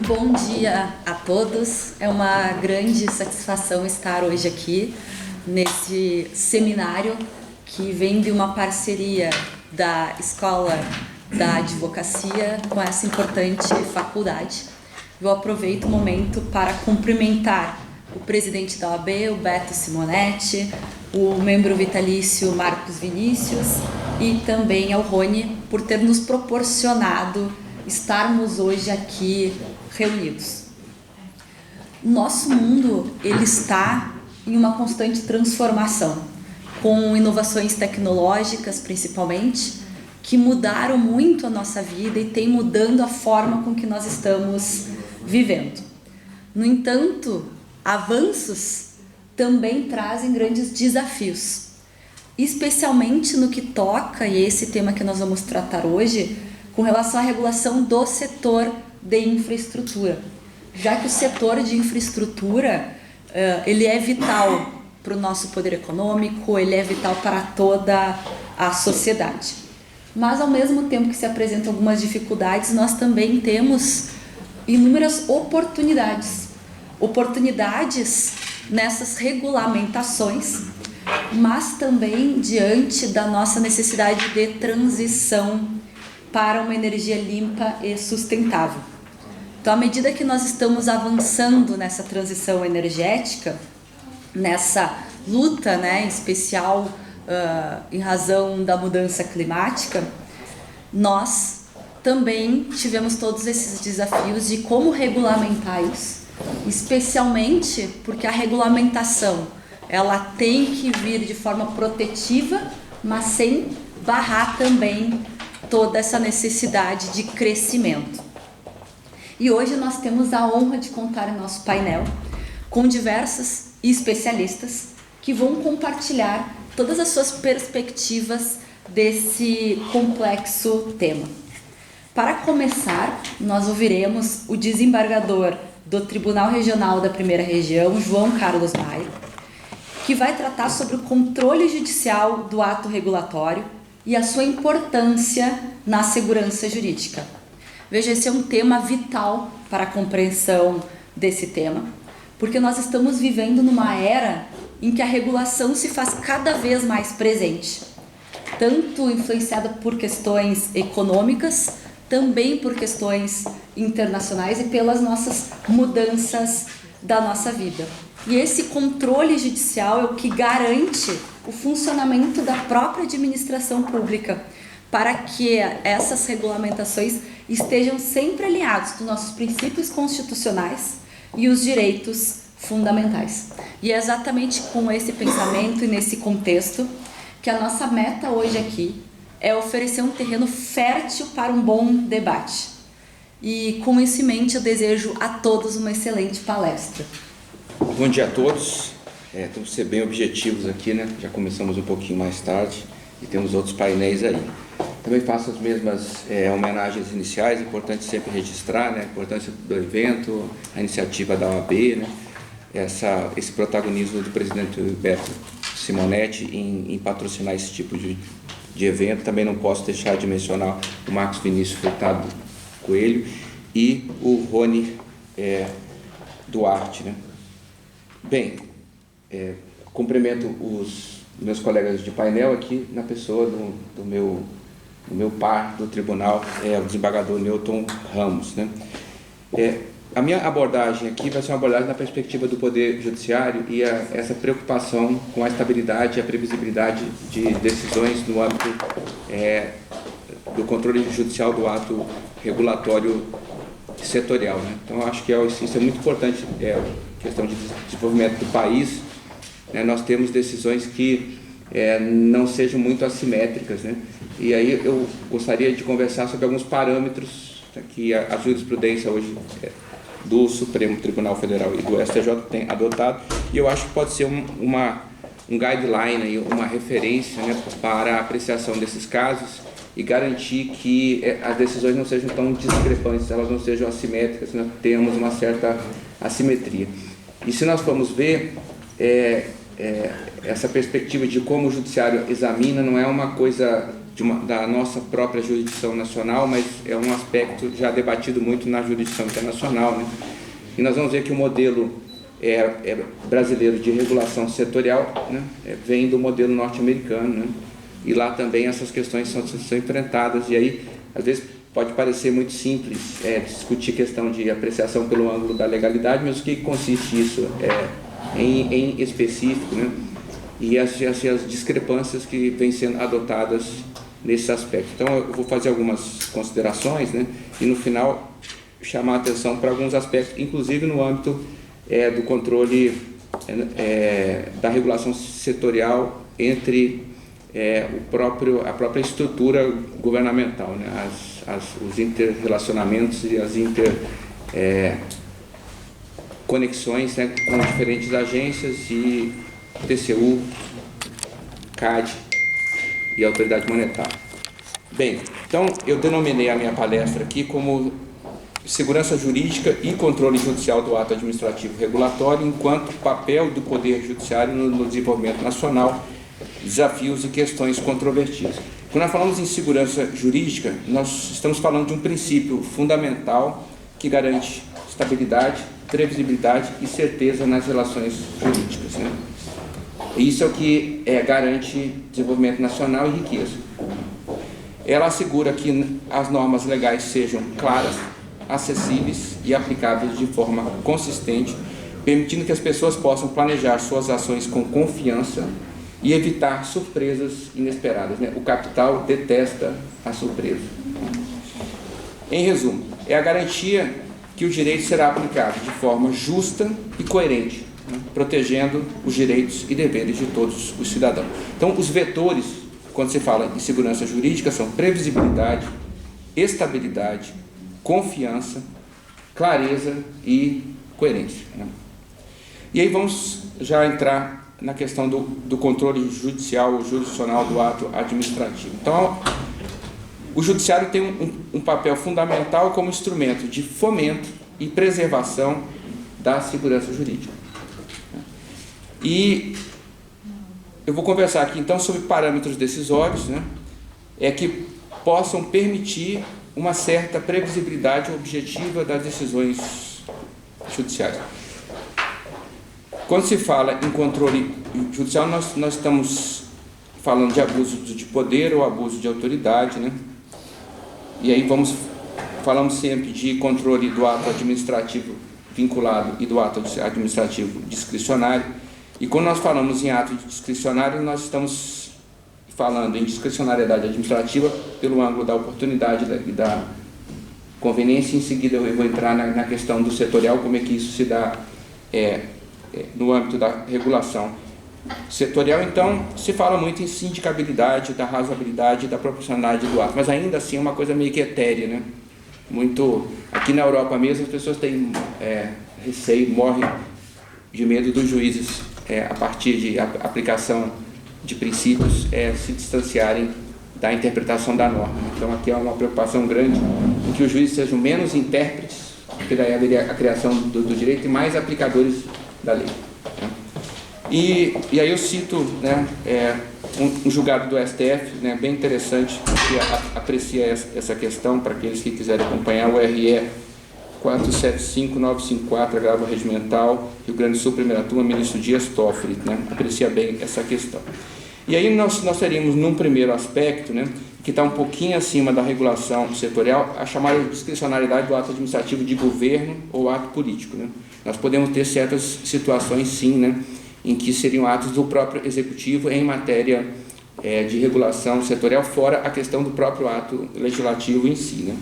Bom dia a todos. É uma grande satisfação estar hoje aqui nesse seminário que vem de uma parceria da Escola da Advocacia com essa importante faculdade. Eu aproveito o momento para cumprimentar o presidente da OAB, o Beto Simonetti, o membro vitalício Marcos Vinícius e também ao Rony por ter nos proporcionado estarmos hoje aqui reunidos. O nosso mundo ele está em uma constante transformação, com inovações tecnológicas principalmente, que mudaram muito a nossa vida e tem mudando a forma com que nós estamos vivendo. No entanto, avanços também trazem grandes desafios, especialmente no que toca, e esse tema que nós vamos tratar hoje, com relação à regulação do setor de infraestrutura, já que o setor de infraestrutura ele é vital para o nosso poder econômico, ele é vital para toda a sociedade. Mas ao mesmo tempo que se apresentam algumas dificuldades, nós também temos inúmeras oportunidades nessas regulamentações, mas também diante da nossa necessidade de transição para uma energia limpa e sustentável. Então, à medida que nós estamos avançando nessa transição energética, nessa luta, em especial em razão da mudança climática, nós também tivemos todos esses desafios de como regulamentar isso, especialmente porque a regulamentação ela tem que vir de forma protetiva, mas sem barrar também toda essa necessidade de crescimento. E hoje nós temos a honra de contar em nosso painel com diversos especialistas que vão compartilhar todas as suas perspectivas desse complexo tema. Para começar, nós ouviremos o desembargador do Tribunal Regional da Primeira Região, João Carlos Maia, que vai tratar sobre o controle judicial do ato regulatório e a sua importância na segurança jurídica. Veja, esse é um tema vital para a compreensão desse tema, porque nós estamos vivendo numa era em que a regulação se faz cada vez mais presente, tanto influenciada por questões econômicas, também por questões internacionais e pelas nossas mudanças da nossa vida. E esse controle judicial é o que garante o funcionamento da própria administração pública, para que essas regulamentações estejam sempre alinhados com nossos princípios constitucionais e os direitos fundamentais. E é exatamente com esse pensamento e nesse contexto que a nossa meta hoje aqui é oferecer um terreno fértil para um bom debate. E com isso em mente eu desejo a todos uma excelente palestra. Bom dia a todos. Temos que ser bem objetivos aqui, Já começamos um pouquinho mais tarde e temos outros painéis aí. Também faço as mesmas homenagens iniciais, é importante sempre registrar, a importância do evento, a iniciativa da OAB, esse protagonismo do presidente Beto Simonetti em patrocinar esse tipo de evento. Também não posso deixar de mencionar o Marcos Vinícius Furtado Coelho e o Rony Duarte, Bem, cumprimento os meus colegas de painel aqui na pessoa do meu par do tribunal, o desembargador Newton Ramos. A minha abordagem aqui vai ser uma abordagem na perspectiva do Poder Judiciário e essa preocupação com a estabilidade e a previsibilidade de decisões no âmbito do controle judicial do ato regulatório setorial. Então, acho que isso é muito importante, questão de desenvolvimento do país. Nós temos decisões que não sejam muito assimétricas, E aí eu gostaria de conversar sobre alguns parâmetros que a jurisprudência hoje do Supremo Tribunal Federal e do STJ tem adotado, e eu acho que pode ser um guideline, uma referência para a apreciação desses casos e garantir que as decisões não sejam tão discrepantes, elas não sejam assimétricas, temos uma certa assimetria. E se nós formos ver, essa perspectiva de como o judiciário examina não é uma coisa da nossa própria jurisdição nacional, mas é um aspecto já debatido muito na jurisdição internacional, né? E nós vamos ver que o modelo brasileiro de regulação setorial, né, vem do modelo norte-americano, né? E lá também essas questões são enfrentadas, e aí, às vezes, pode parecer muito simples discutir questão de apreciação pelo ângulo da legalidade, mas o que consiste isso em específico, né? E as discrepâncias que vêm sendo adotadas nesse aspecto. Então, eu vou fazer algumas considerações, né? E no final chamar a atenção para alguns aspectos, inclusive no âmbito do controle da regulação setorial entre a própria estrutura governamental, né? Os interrelacionamentos e as interconexões, né, com diferentes agências e TCU, CAD e Autoridade Monetária. Bem, então eu denominei a minha palestra aqui como segurança jurídica e controle judicial do ato administrativo regulatório enquanto papel do Poder Judiciário no desenvolvimento nacional, desafios e questões controvertidas. Quando nós falamos em segurança jurídica, nós estamos falando de um princípio fundamental que garante estabilidade, previsibilidade e certeza nas relações jurídicas, né? Isso é o que garante desenvolvimento nacional e riqueza. Ela assegura que as normas legais sejam claras, acessíveis e aplicáveis de forma consistente, permitindo que as pessoas possam planejar suas ações com confiança e evitar surpresas inesperadas, né? O capital detesta a surpresa. Em resumo, é a garantia que o direito será aplicado de forma justa e coerente, né? Protegendo os direitos e deveres de todos os cidadãos. Então, os vetores, quando se fala em segurança jurídica, são previsibilidade, estabilidade, confiança, clareza e coerência, né? E aí vamos já entrar na questão do controle judicial ou jurisdicional do ato administrativo. Então, o judiciário tem um papel fundamental como instrumento de fomento e preservação da segurança jurídica. E eu vou conversar aqui, então, sobre parâmetros decisórios, né, que possam permitir uma certa previsibilidade objetiva das decisões judiciais. Quando se fala em controle judicial, nós estamos falando de abuso de poder ou abuso de autoridade, né? E aí falamos sempre de controle do ato administrativo vinculado e do ato administrativo discricionário. E quando nós falamos em ato discricionário, nós estamos falando em discricionariedade administrativa pelo ângulo da oportunidade e da conveniência. Em seguida eu vou entrar na questão do setorial, como é que isso se dá no âmbito da regulação setorial. Então, se fala muito em sindicabilidade, da razoabilidade e da proporcionalidade do ato, mas ainda assim é uma coisa meio que etérea, né? Muito, aqui na Europa mesmo, as pessoas têm receio, morrem de medo dos juízes, a partir de aplicação de princípios, se distanciarem da interpretação da norma. Então, aqui há uma preocupação grande em que os juízes sejam menos intérpretes, porque daí haveria a criação do direito, e mais aplicadores da lei, né? E aí eu cito, né, um julgado do STF, né, bem interessante, que aprecia essa questão para aqueles que quiserem acompanhar, o RE 475954, agravo regimental, Rio Grande do Sul, primeira turma, ministro Dias Toffoli, né, aprecia bem essa questão. E aí nós teríamos, num primeiro aspecto, né, que está um pouquinho acima da regulação setorial, a chamada discricionariedade do ato administrativo de governo ou ato político, né? Nós podemos ter certas situações, sim, né, em que seriam atos do próprio executivo em matéria de regulação setorial, fora a questão do próprio ato legislativo em si, né?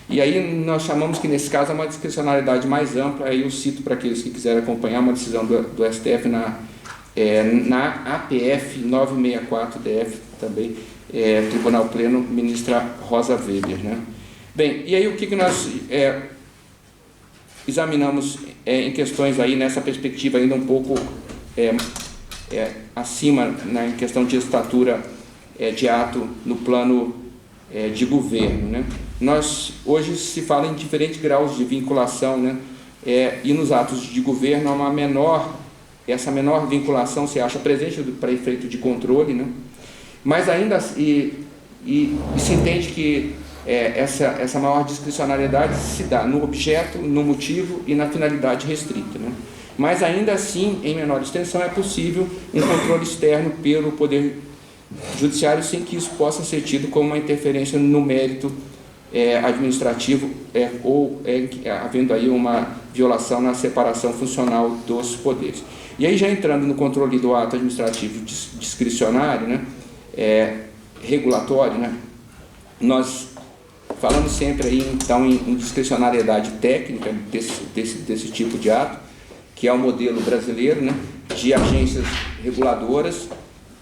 E aí nós chamamos que nesse caso é uma discricionariedade mais ampla. Aí eu cito para aqueles que quiserem acompanhar uma decisão do STF na APF 964-DF também, Tribunal Pleno, ministra Rosa Weber, né? Bem, e aí o que nós examinamos em questões aí nessa perspectiva ainda um pouco acima, né, em questão de estatura de ato no plano de governo, né? Hoje se fala em diferentes graus de vinculação, né? E nos atos de governo essa menor vinculação se acha presente para efeito de controle, né? Mas ainda e se entende que essa maior discricionariedade se dá no objeto, no motivo e na finalidade restrita, né? Mas ainda assim, em menor extensão, é possível um controle externo pelo Poder Judiciário sem que isso possa ser tido como uma interferência no mérito administrativo ou havendo aí uma violação na separação funcional dos poderes. E aí, já entrando no controle do ato administrativo discricionário, né, regulatório, né, nós falamos sempre aí, então, em discricionariedade técnica desse tipo de ato, que é o modelo brasileiro, né, de agências reguladoras,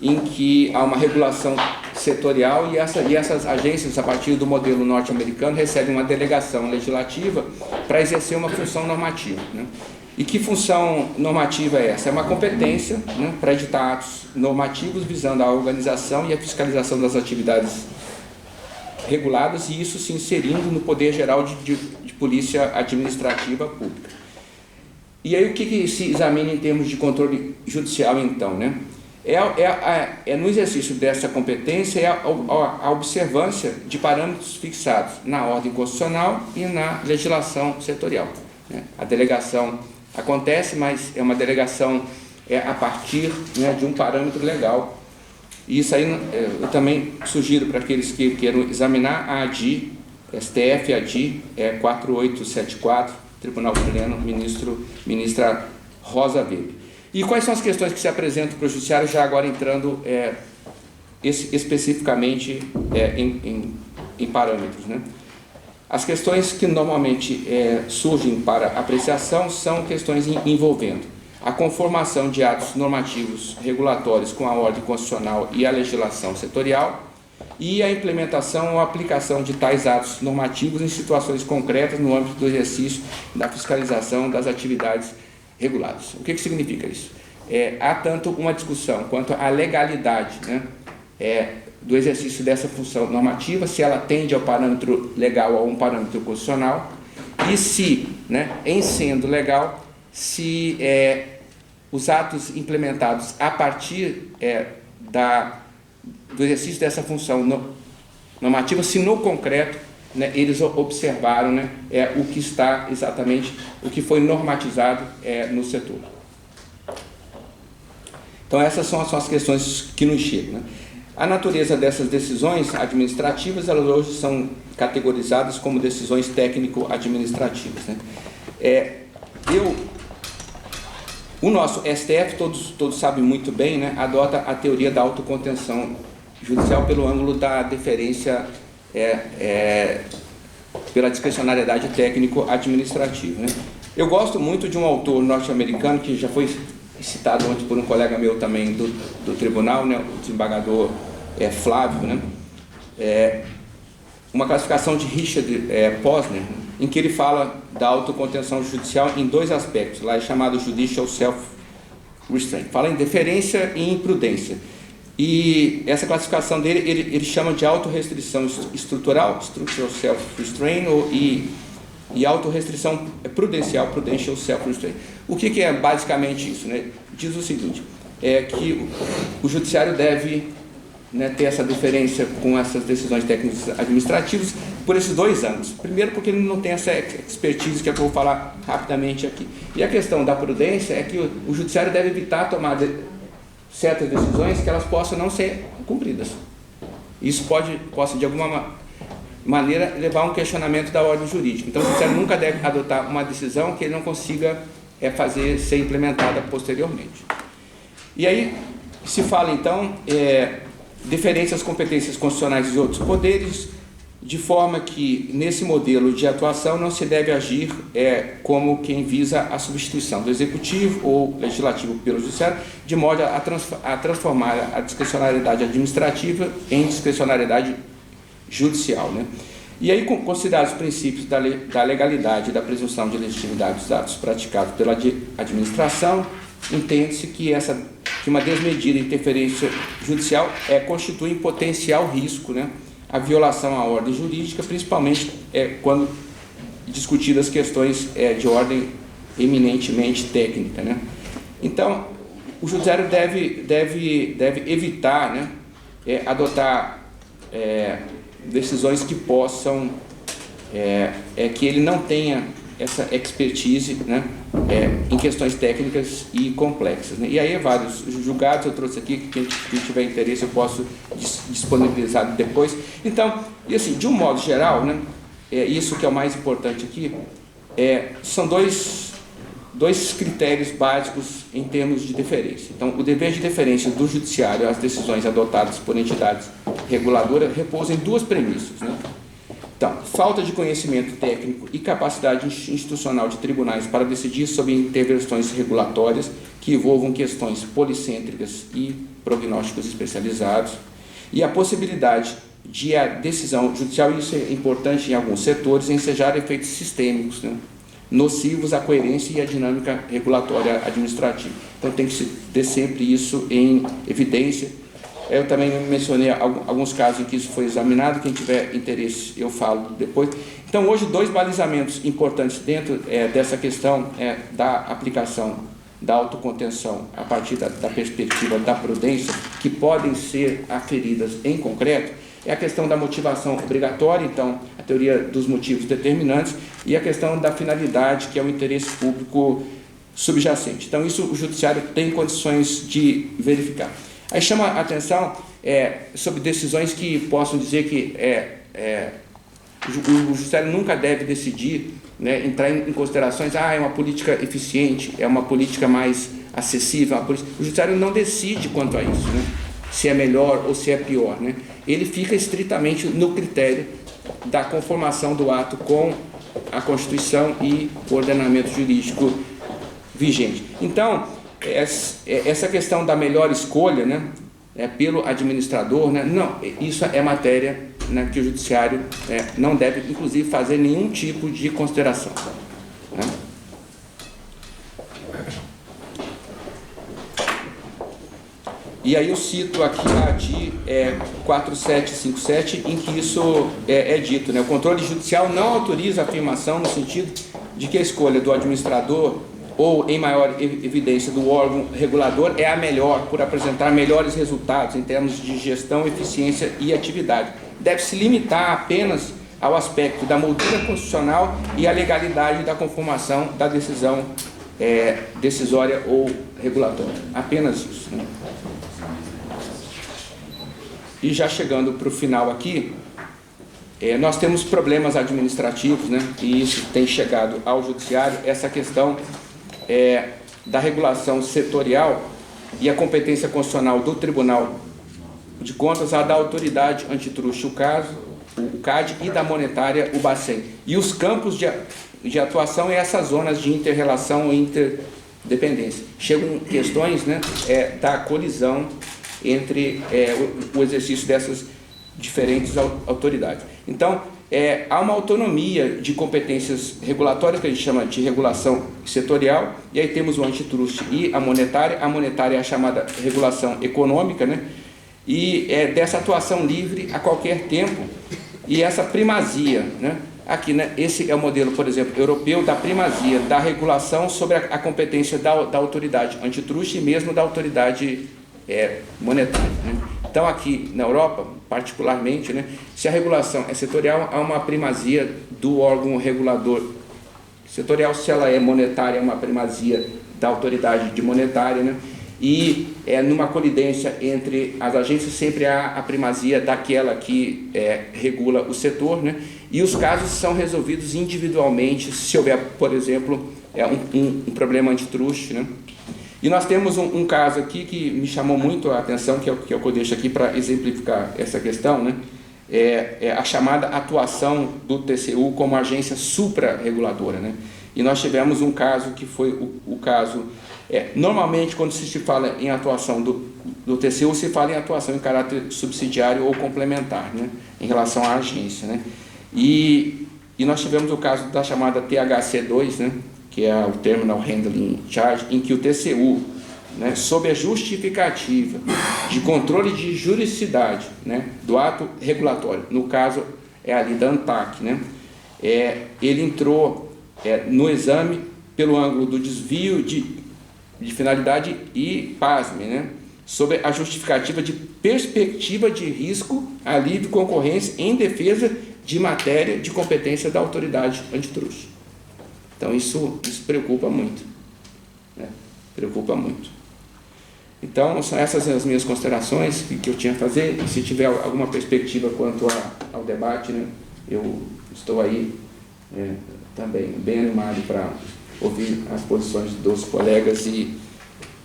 em que há uma regulação setorial e essas agências, a partir do modelo norte-americano, recebem uma delegação legislativa para exercer uma função normativa, né? E que função normativa é essa? É uma competência, né, para editar atos normativos visando a organização e a fiscalização das atividades reguladas, e isso se inserindo no Poder Geral de Polícia Administrativa Pública. E aí o que se examina em termos de controle judicial, então, né? No exercício dessa competência a observância de parâmetros fixados na ordem constitucional e na legislação setorial, né? A delegação acontece, mas é uma delegação a partir, né, de um parâmetro legal. E isso aí eu também sugiro para aqueles que queiram examinar a ADI, STF, ADI 4874, Tribunal Pleno, ministra Rosa Weber. E quais são as questões que se apresentam para o Judiciário, já agora entrando especificamente em parâmetros, né? As questões que normalmente surgem para apreciação são questões envolvendo a conformação de atos normativos regulatórios com a ordem constitucional e a legislação setorial e a implementação ou aplicação de tais atos normativos em situações concretas no âmbito do exercício da fiscalização das atividades reguladas. O que significa isso? Há tanto uma discussão quanto à legalidade, né, do exercício dessa função normativa, se ela tende ao parâmetro legal ou a um parâmetro constitucional, e se, né, em sendo legal, se os atos implementados a partir do exercício dessa função normativa, se no concreto, né, eles observaram, né, o que está exatamente, o que foi normatizado no setor. Então essas são as questões que nos chegam, né? A natureza dessas decisões administrativas, elas hoje são categorizadas como decisões técnico-administrativas, né? O nosso STF, todos sabem muito bem, né, adota a teoria da autocontenção judicial pelo ângulo da deferência pela discricionariedade técnico-administrativa, né? Eu gosto muito de um autor norte-americano que já foi citado antes por um colega meu também do tribunal, né, o desembargador Flávio, né, uma classificação de Richard Posner, em que ele fala da autocontenção judicial em dois aspectos, lá é chamado Judicial Self-Restraint, fala em deferência e imprudência. E essa classificação dele, ele chama de autorrestrição estrutural, Structural Self-Restraint, e autorrestrição prudencial, Prudential Self-Restraint. O que é basicamente isso, né? Diz o seguinte, que o judiciário deve, né, ter essa deferência com essas decisões técnicas administrativas por esses dois ângulos. Primeiro, porque ele não tem essa expertise que eu vou falar rapidamente aqui. E a questão da prudência é que o judiciário deve evitar tomar certas decisões que elas possam não ser cumpridas. Isso possa de alguma maneira levar a um questionamento da ordem jurídica. Então o judiciário nunca deve adotar uma decisão que ele não consiga fazer ser implementada posteriormente. E aí se fala então deferência às competências constitucionais de outros poderes, de forma que nesse modelo de atuação não se deve agir como quem visa a substituição do executivo ou legislativo pelo judiciário, de modo a transformar a discricionariedade administrativa em discricionariedade judicial, né? E aí, considerados os princípios da legalidade e da presunção de legitimidade dos atos praticados pela administração, entende-se que uma desmedida interferência judicial constitui em potencial risco, né, a violação à ordem jurídica, principalmente quando discutidas questões de ordem eminentemente técnica, né? Então, o judiciário deve evitar, né, adotar decisões que possam, que ele não tenha essa expertise, né, em questões técnicas e complexas, né? E aí vários julgados eu trouxe aqui, que quem tiver interesse eu posso disponibilizar depois. Então, e assim, de um modo geral, né, isso que é o mais importante aqui, são dois critérios básicos em termos de deferência. Então, o dever de deferência do judiciário às decisões adotadas por entidades reguladoras repousa em duas premissas, né? Então, falta de conhecimento técnico e capacidade institucional de tribunais para decidir sobre intervenções regulatórias que envolvam questões policêntricas e prognósticos especializados, e a possibilidade de a decisão judicial, e isso é importante em alguns setores, ensejar efeitos sistêmicos, né, nocivos à coerência e à dinâmica regulatória administrativa. Então tem que se ter sempre isso em evidência. Eu também mencionei alguns casos em que isso foi examinado, quem tiver interesse eu falo depois. Então hoje dois balizamentos importantes dentro dessa questão da aplicação da autocontenção a partir da perspectiva da prudência, que podem ser aferidas em concreto, é a questão da motivação obrigatória, então a teoria dos motivos determinantes, e a questão da finalidade, que é o interesse público subjacente. Então isso o judiciário tem condições de verificar. Aí chama a atenção sobre decisões que possam dizer que o judiciário nunca deve decidir, né, entrar em considerações, é uma política eficiente, é uma política mais acessível, o judiciário não decide quanto a isso, né, se é melhor ou se é pior, né, ele fica estritamente no critério da conformação do ato com a Constituição e o ordenamento jurídico vigente. Então, essa questão da melhor escolha, né, pelo administrador, né, não, isso é matéria, né, que o judiciário não deve, inclusive, fazer nenhum tipo de consideração, né? E aí eu cito aqui a ADI 4757, em que isso é dito, né, o controle judicial não autoriza a afirmação no sentido de que a escolha do administrador ou em maior evidência do órgão regulador é a melhor, por apresentar melhores resultados em termos de gestão, eficiência e atividade. Deve se limitar apenas ao aspecto da moldura constitucional e à legalidade da conformação da decisão decisória ou regulatória. Apenas isso, né? E já chegando para o final aqui, nós temos problemas administrativos, né? E isso tem chegado ao judiciário, essa questão da regulação setorial e a competência constitucional do Tribunal de Contas, a da autoridade antitruste, o CAD, e da monetária, o Bacen. E os campos de atuação e essas zonas de inter-relação e interdependência. Chegam questões, né, da colisão entre o exercício dessas diferentes autoridades. Então, há uma autonomia de competências regulatórias, que a gente chama de regulação setorial, e aí temos o antitruste e a monetária é a chamada regulação econômica, né? E dessa atuação livre a qualquer tempo, e essa primazia, né? Aqui, né, esse é o modelo, por exemplo, europeu, da primazia da regulação sobre a competência da autoridade antitruste e mesmo da autoridade monetária, né? Então aqui na Europa, particularmente, né, se a regulação é setorial, há uma primazia do órgão regulador setorial. Se ela é monetária, é uma primazia da autoridade de monetária, né? E numa colidência entre as agências sempre há a primazia daquela que regula o setor, né? E os casos são resolvidos individualmente se houver, por exemplo, um problema antitruste, né? E nós temos um caso aqui que me chamou muito a atenção, que é o que eu deixo aqui para exemplificar essa questão, né? A chamada atuação do TCU como agência supra-reguladora, né? E nós tivemos um caso que foi o caso... normalmente, quando se fala em atuação do TCU, se fala em atuação em caráter subsidiário ou complementar, né, em relação à agência, né? E nós tivemos o caso da chamada THC2, né, que é o Terminal Handling Charge, em que o TCU, né, sob a justificativa de controle de juridicidade, né, do ato regulatório, no caso ali da ANTAC, né, ele entrou no exame pelo ângulo do desvio de finalidade e, pasme, né, sobre a justificativa de perspectiva de risco, alívio, concorrência em defesa de matéria de competência da autoridade antitruste. Então, isso preocupa muito, né? Preocupa muito. Então, são essas as minhas considerações que eu tinha a fazer. E se tiver alguma perspectiva quanto ao debate, né, eu estou aí também bem animado para ouvir as posições dos colegas e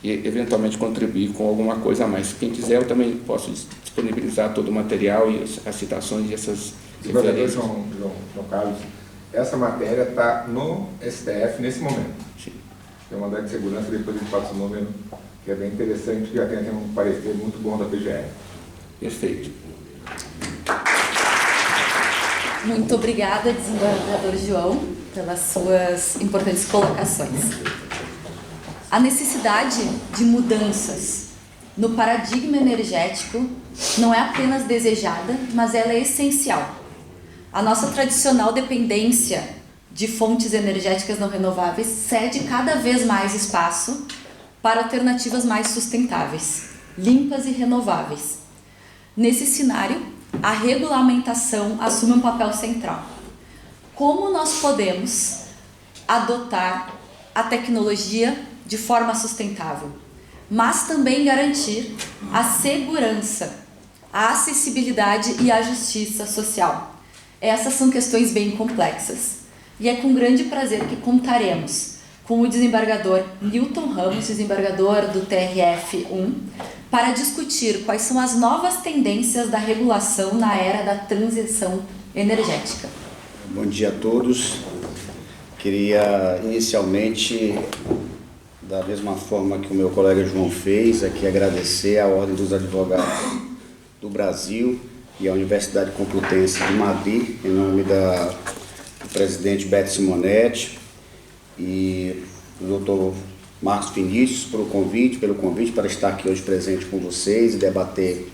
eventualmente contribuir com alguma coisa a mais. Quem quiser, eu também posso disponibilizar todo o material e as citações e essas referências. João Carlos, essa matéria está no STF nesse momento. Sim. Tem uma mandado de segurança, depois ele passa o número, que é bem interessante, que já tem um parecer muito bom da PGR. Perfeito. Muito obrigada, desembargador João, pelas suas importantes colocações. A necessidade de mudanças no paradigma energético não é apenas desejada, mas ela é essencial. A nossa tradicional dependência de fontes energéticas não renováveis cede cada vez mais espaço para alternativas mais sustentáveis, limpas e renováveis. Nesse cenário, a regulamentação assume um papel central. Como nós podemos adotar a tecnologia de forma sustentável, mas também garantir a segurança, a acessibilidade e a justiça social? Essas são questões bem complexas. E é com grande prazer que contaremos com o desembargador Newton Ramos, desembargador do TRF-1, para discutir quais são as novas tendências da regulação na era da transição energética. Bom dia a todos. Queria inicialmente, da mesma forma que o meu colega João fez, aqui agradecer à Ordem dos Advogados do Brasil e à Universidade Complutense de Madrid, em nome do presidente Beto Simonetti e do Dr. Marcos Vinícius pelo convite para estar aqui hoje presente com vocês e debater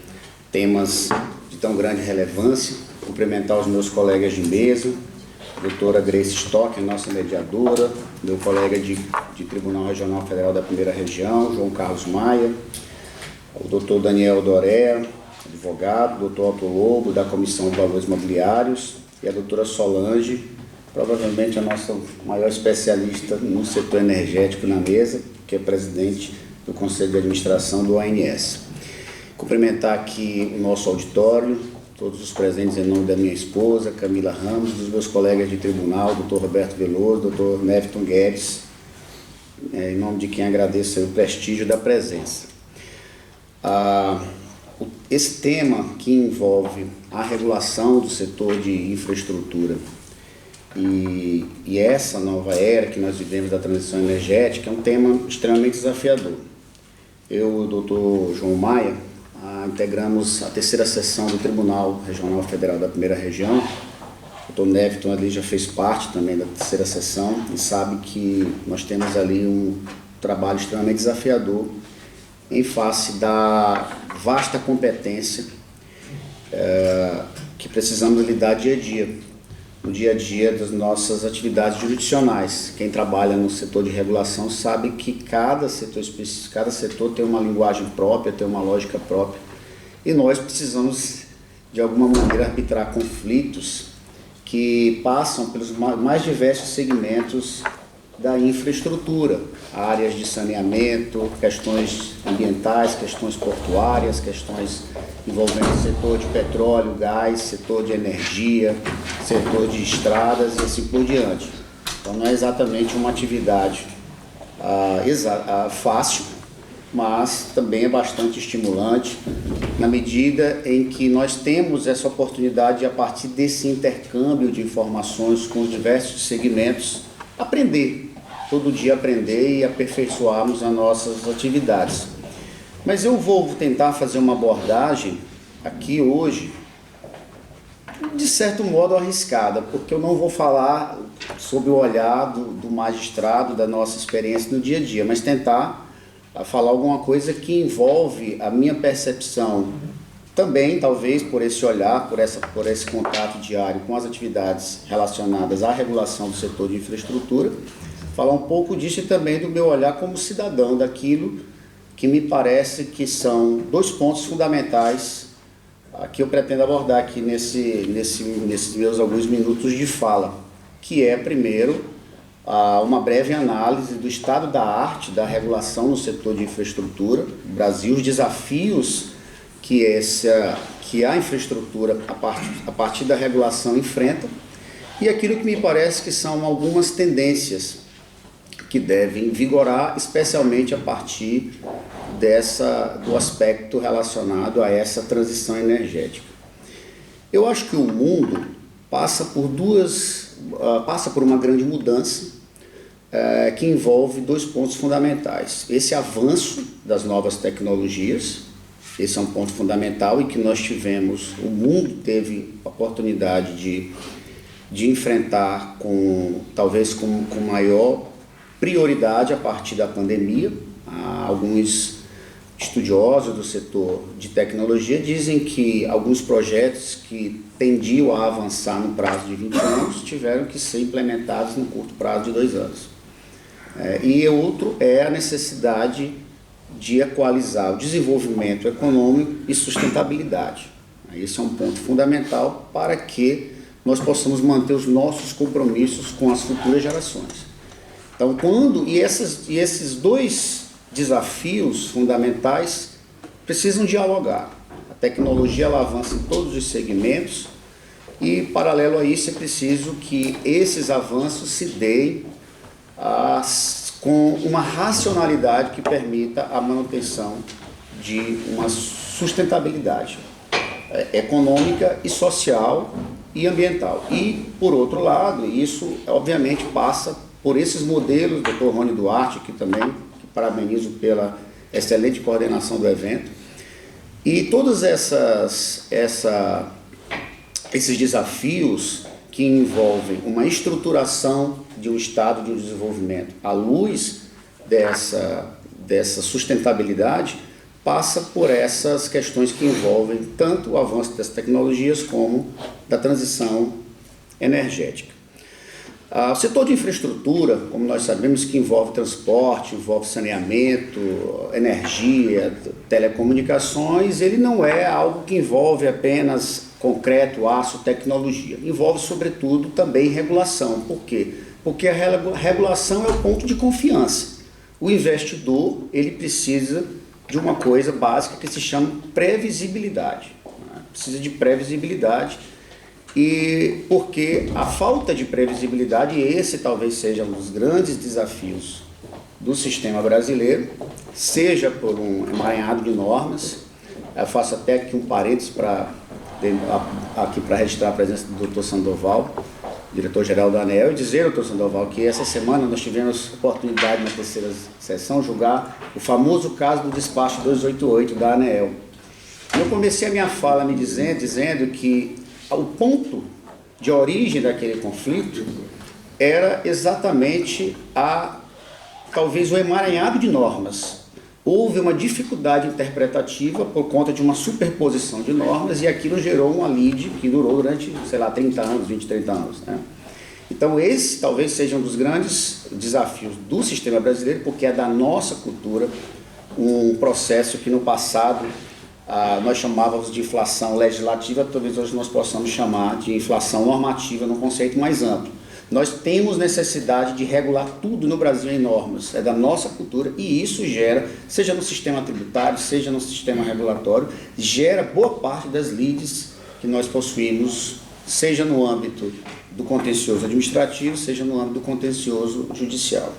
temas de tão grande relevância. Cumprimentar os meus colegas de mesa, a doutora Grace Stock, nossa mediadora, meu colega de Tribunal Regional Federal da Primeira Região, João Carlos Maia, o doutor Daniel Doré, advogado, doutor Otto Lobo, da Comissão de Valores Mobiliários, e a doutora Solange, provavelmente a nossa maior especialista no setor energético na mesa, que é presidente do Conselho de Administração do ANS. Cumprimentar aqui o nosso auditório, todos os presentes em nome da minha esposa, Camila Ramos, dos meus colegas de tribunal, doutor Roberto Veloso, doutor Neviton Guedes, em nome de quem agradeço o prestígio da presença. Esse tema que envolve a regulação do setor de infraestrutura e essa nova era que nós vivemos da transição energética é um tema extremamente desafiador. Eu e o doutor João Maia integramos a terceira sessão do Tribunal Regional Federal da Primeira Região. O doutor Neviton ali já fez parte também da terceira sessão e sabe que nós temos ali um trabalho extremamente desafiador em face da vasta competência que precisamos lidar dia a dia, no dia a dia das nossas atividades jurisdicionais. Quem trabalha no setor de regulação sabe que cada setor tem uma linguagem própria, tem uma lógica própria, e nós precisamos, de alguma maneira, arbitrar conflitos que passam pelos mais diversos segmentos da infraestrutura, áreas de saneamento, questões ambientais, questões portuárias, questões envolvendo o setor de petróleo, gás, setor de energia, setor de estradas e assim por diante. Então não é exatamente uma atividade fácil, mas também é bastante estimulante na medida em que nós temos essa oportunidade de, a partir desse intercâmbio de informações com os diversos segmentos, todo dia aprender e aperfeiçoarmos as nossas atividades. Mas eu vou tentar fazer uma abordagem aqui hoje, de certo modo arriscada, porque eu não vou falar sob o olhar do magistrado, da nossa experiência no dia a dia, mas tentar falar alguma coisa que envolve a minha percepção também, talvez por esse olhar, por esse contato diário com as atividades relacionadas à regulação do setor de infraestrutura, falar um pouco disso e também do meu olhar como cidadão daquilo que me parece que são 2 pontos fundamentais que eu pretendo abordar aqui nesses meus alguns minutos de fala, que é, primeiro, uma breve análise do estado da arte da regulação no setor de infraestrutura no Brasil, os desafios que a infraestrutura, a partir da regulação, enfrenta, e aquilo que me parece que são algumas tendências que devem vigorar, especialmente a partir do aspecto relacionado a essa transição energética. Eu acho que o mundo passa por uma grande mudança que envolve 2 pontos fundamentais. Esse avanço das novas tecnologias, esse é um ponto fundamental e que o mundo teve a oportunidade de enfrentar talvez com maior prioridade a partir da pandemia. Alguns estudiosos do setor de tecnologia dizem que alguns projetos que tendiam a avançar no prazo de 20 anos tiveram que ser implementados no curto prazo de 2 anos. E outro é a necessidade de equalizar o desenvolvimento econômico e sustentabilidade. Esse é um ponto fundamental para que nós possamos manter os nossos compromissos com as futuras gerações. Então, esses 2 desafios fundamentais precisam dialogar. A tecnologia ela avança em todos os segmentos e, paralelo a isso, é preciso que esses avanços se deem com uma racionalidade que permita a manutenção de uma sustentabilidade econômica e social e ambiental. E, por outro lado, isso obviamente passa por esses modelos, Dr. Rony Duarte, que também que parabenizo pela excelente coordenação do evento, e todos esses desafios que envolvem uma estruturação de um estado de desenvolvimento à luz dessa sustentabilidade, passa por essas questões que envolvem tanto o avanço das tecnologias como da transição energética. O setor de infraestrutura, como nós sabemos, que envolve transporte, envolve saneamento, energia, telecomunicações, ele não é algo que envolve apenas concreto, aço, tecnologia. Envolve, sobretudo, também regulação. Por quê? Porque a regulação é o ponto de confiança. O investidor, ele precisa de uma coisa básica que se chama previsibilidade. Precisa de previsibilidade. E porque a falta de previsibilidade, esse talvez seja um dos grandes desafios do sistema brasileiro, seja por um emaranhado de normas. Eu faço até aqui um parênteses para registrar a presença do Dr. Sandoval, diretor-geral da ANEEL, e dizer, Dr. Sandoval, que essa semana nós tivemos oportunidade na 3ª sessão julgar o famoso caso do despacho 288 da ANEEL. Eu comecei a minha fala me dizendo que o ponto de origem daquele conflito era exatamente talvez o emaranhado de normas. Houve uma dificuldade interpretativa por conta de uma superposição de normas e aquilo gerou uma lide que durou durante, 30 anos, 20, 30 anos. Né? Então esse talvez seja um dos grandes desafios do sistema brasileiro, porque é da nossa cultura um processo que no passado nós chamávamos de inflação legislativa, talvez hoje nós possamos chamar de inflação normativa num conceito mais amplo. Nós temos necessidade de regular tudo no Brasil em normas, é da nossa cultura, e isso gera, seja no sistema tributário, seja no sistema regulatório, gera boa parte das lides que nós possuímos, seja no âmbito do contencioso administrativo, seja no âmbito do contencioso judicial.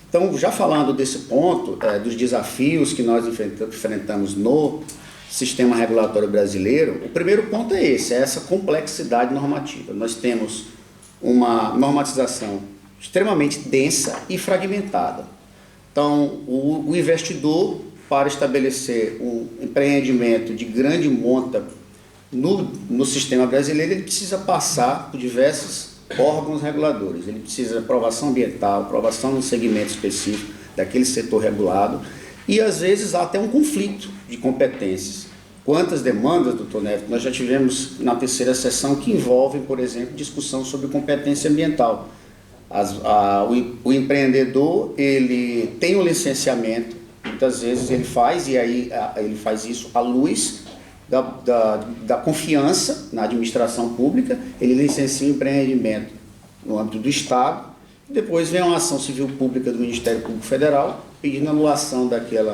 Então, já falando desse ponto, dos desafios que nós enfrentamos no sistema regulatório brasileiro, o primeiro ponto é essa complexidade normativa. Nós temos uma normatização extremamente densa e fragmentada. Então, o investidor, para estabelecer um empreendimento de grande monta no sistema brasileiro, ele precisa passar por diversos órgãos reguladores. Ele precisa de aprovação ambiental, aprovação num segmento específico daquele setor regulado, e às vezes há até um conflito de competências. Quantas demandas, doutor Neto, nós já tivemos na 3ª sessão que envolvem, por exemplo, discussão sobre competência ambiental. O empreendedor, ele tem um licenciamento muitas vezes ele faz, e aí ele faz isso à luz da confiança na administração pública, ele licencia o empreendimento no âmbito do Estado, e depois vem uma ação civil pública do Ministério Público Federal pedindo anulação daquele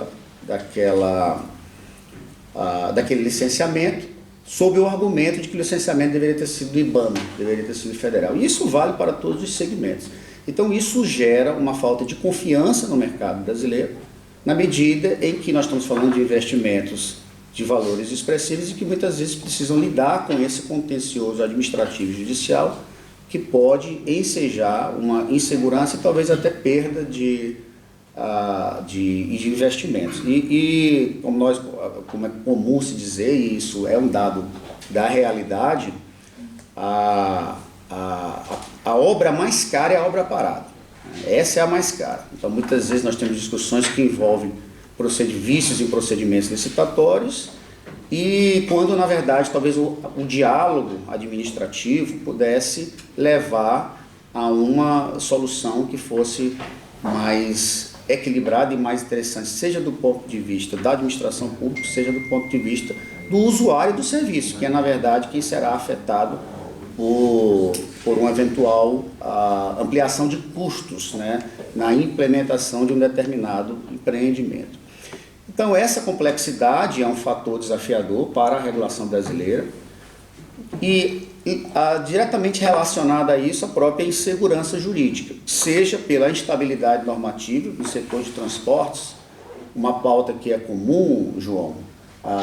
licenciamento, sob o argumento de que o licenciamento deveria ter sido do IBAMA, deveria ter sido federal. E isso vale para todos os segmentos. Então isso gera uma falta de confiança no mercado brasileiro, na medida em que nós estamos falando de investimentos de valores expressivos e que muitas vezes precisam lidar com esse contencioso administrativo e judicial, que pode ensejar uma insegurança e talvez até perda de investimentos. E como é comum se dizer, e isso é um dado da realidade, a obra mais cara é a obra parada. Essa é a mais cara. Então, muitas vezes nós temos discussões que envolvem vícios em procedimentos licitatórios, e quando, na verdade, talvez o diálogo administrativo pudesse levar a uma solução que fosse mais equilibrada e mais interessante, seja do ponto de vista da administração pública, seja do ponto de vista do usuário do serviço, que é, na verdade, quem será afetado por uma eventual ampliação de custos, né, na implementação de um determinado empreendimento. Então, essa complexidade é um fator desafiador para a regulação brasileira e diretamente relacionada a isso a própria insegurança jurídica, seja pela instabilidade normativa no setor de transportes, uma pauta que é comum, João,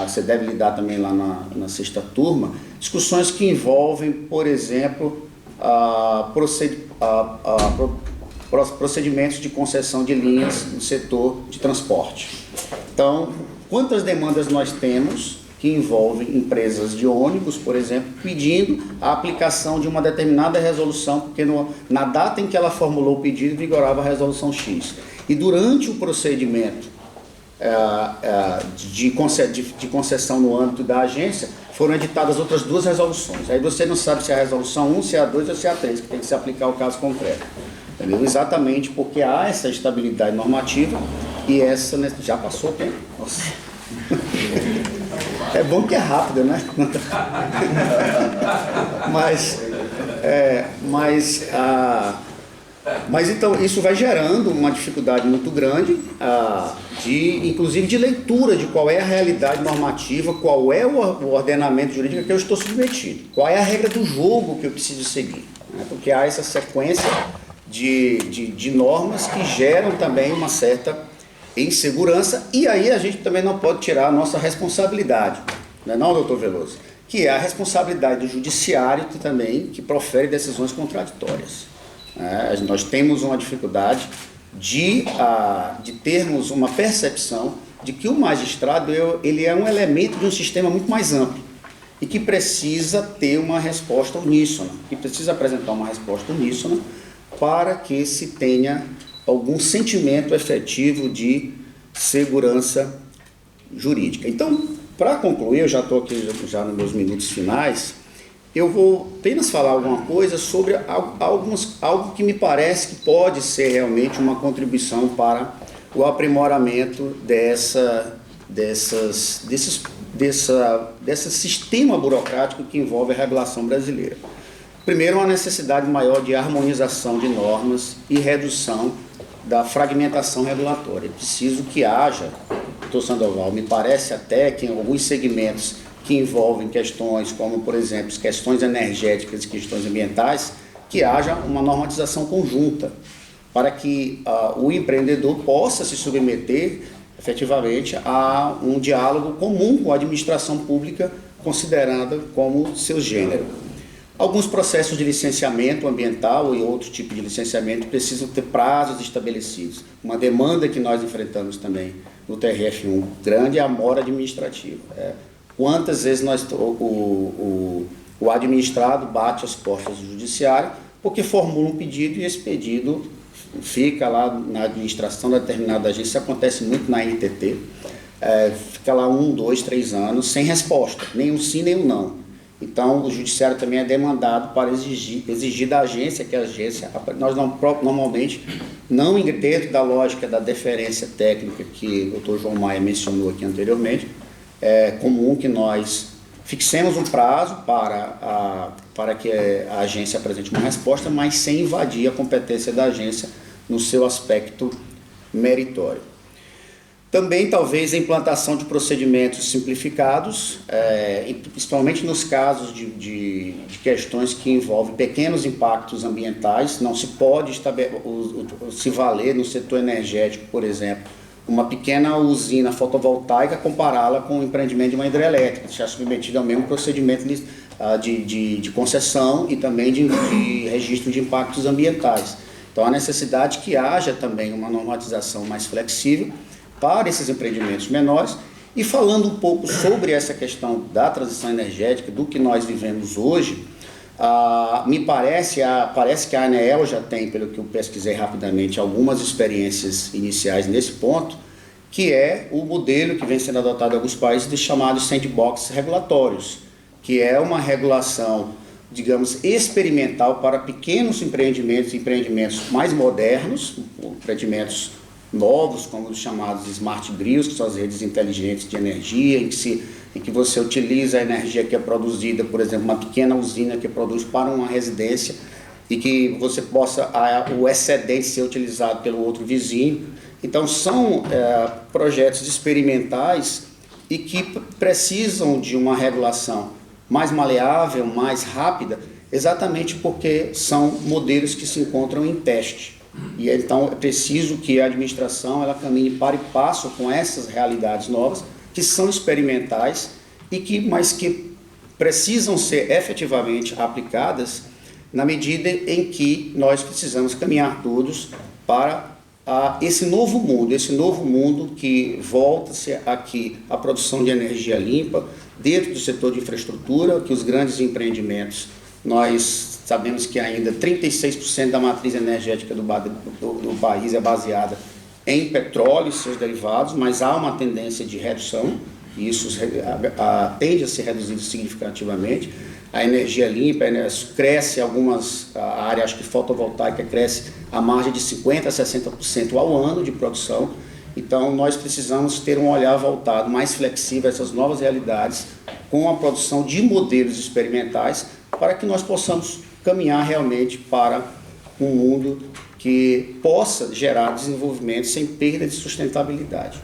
você deve lidar também lá na sexta turma, discussões que envolvem, por exemplo, procedimentos de concessão de linhas no setor de transporte. Então, quantas demandas nós temos que envolvem empresas de ônibus, por exemplo, pedindo a aplicação de uma determinada resolução, porque na data em que ela formulou o pedido, vigorava a resolução X. E durante o procedimento de concessão no âmbito da agência, foram editadas outras duas resoluções. Aí você não sabe se é a resolução 1, se é a 2 ou se é a 3, que tem que se aplicar ao caso concreto. Entendeu? Exatamente porque há essa estabilidade normativa e essa... Já passou o tempo? Nossa. É bom que é rápido, né? Mas então isso vai gerando uma dificuldade muito grande, inclusive de leitura de qual é a realidade normativa, qual é o ordenamento jurídico que eu estou submetido, qual é a regra do jogo que eu preciso seguir, né? Porque há essa sequência de normas que geram também uma certa insegurança, e aí a gente também não pode tirar a nossa responsabilidade, não é não, doutor Veloso? Que é a responsabilidade do judiciário que profere decisões contraditórias. Nós temos uma dificuldade de termos uma percepção de que o magistrado ele é um elemento de um sistema muito mais amplo e que precisa ter uma resposta uníssona, que precisa apresentar uma resposta uníssona para que se tenha algum sentimento efetivo de segurança jurídica. Então, para concluir, eu já estou aqui já nos meus minutos finais, eu vou apenas falar alguma coisa sobre algo que me parece que pode ser realmente uma contribuição para o aprimoramento desse sistema burocrático que envolve a regulação brasileira. Primeiro, uma necessidade maior de harmonização de normas e redução da fragmentação regulatória. É preciso que haja, doutor Sandoval, me parece até que em alguns segmentos que envolvem questões como, por exemplo, questões energéticas e questões ambientais, que haja uma normatização conjunta, para que o empreendedor possa se submeter efetivamente a um diálogo comum com a administração pública, considerada como seu gênero. Alguns processos de licenciamento ambiental e outro tipo de licenciamento precisam ter prazos estabelecidos. Uma demanda que nós enfrentamos também no TRF1 grande é a mora administrativa. Quantas vezes o administrado bate as portas do judiciário porque formula um pedido e esse pedido fica lá na administração da determinada agência, isso acontece muito na NTT, fica lá 1, 2, 3 anos sem resposta, nem um sim nem um não. Então, o judiciário também é demandado para exigir da agência, que a agência, nós normalmente, não dentro da lógica da deferência técnica que o Dr. João Maia mencionou aqui anteriormente, é comum que nós fixemos um prazo para que a agência apresente uma resposta, mas sem invadir a competência da agência no seu aspecto meritório. Também, talvez, a implantação de procedimentos simplificados, principalmente nos casos de questões que envolvem pequenos impactos ambientais. Não se pode se valer no setor energético, por exemplo, uma pequena usina fotovoltaica, compará-la com o empreendimento de uma hidrelétrica, já submetido ao mesmo procedimento de concessão e também de registro de impactos ambientais. Então, há necessidade que haja também uma normatização mais flexível para esses empreendimentos menores. E falando um pouco sobre essa questão da transição energética, do que nós vivemos hoje, parece que a ANEEL já tem, pelo que eu pesquisei rapidamente, algumas experiências iniciais nesse ponto, que é o modelo que vem sendo adotado em alguns países de chamados sandbox regulatórios, que é uma regulação, digamos, experimental para pequenos empreendimentos mais modernos, empreendimentos novos, como os chamados smart grids, que são as redes inteligentes de energia, em que você utiliza a energia que é produzida, por exemplo, uma pequena usina que produz para uma residência, e que você possa, o excedente ser utilizado pelo outro vizinho. Então, são projetos experimentais e que precisam de uma regulação mais maleável, mais rápida, exatamente porque são modelos que se encontram em teste. E então é preciso que a administração ela caminhe para e passo com essas realidades novas, que são experimentais, mas que precisam ser efetivamente aplicadas na medida em que nós precisamos caminhar todos para esse novo mundo que volta-se aqui a produção de energia limpa dentro do setor de infraestrutura, que os grandes empreendimentos, nós sabemos que ainda 36% da matriz energética do país é baseada em petróleo e seus derivados, mas há uma tendência de redução, e isso tende a ser reduzido significativamente. A energia limpa cresce, a área, acho que fotovoltaica, cresce à margem de 50% a 60% ao ano de produção. Então, nós precisamos ter um olhar voltado mais flexível a essas novas realidades, com a produção de modelos experimentais, para que nós possamos caminhar realmente para um mundo que possa gerar desenvolvimento sem perda de sustentabilidade.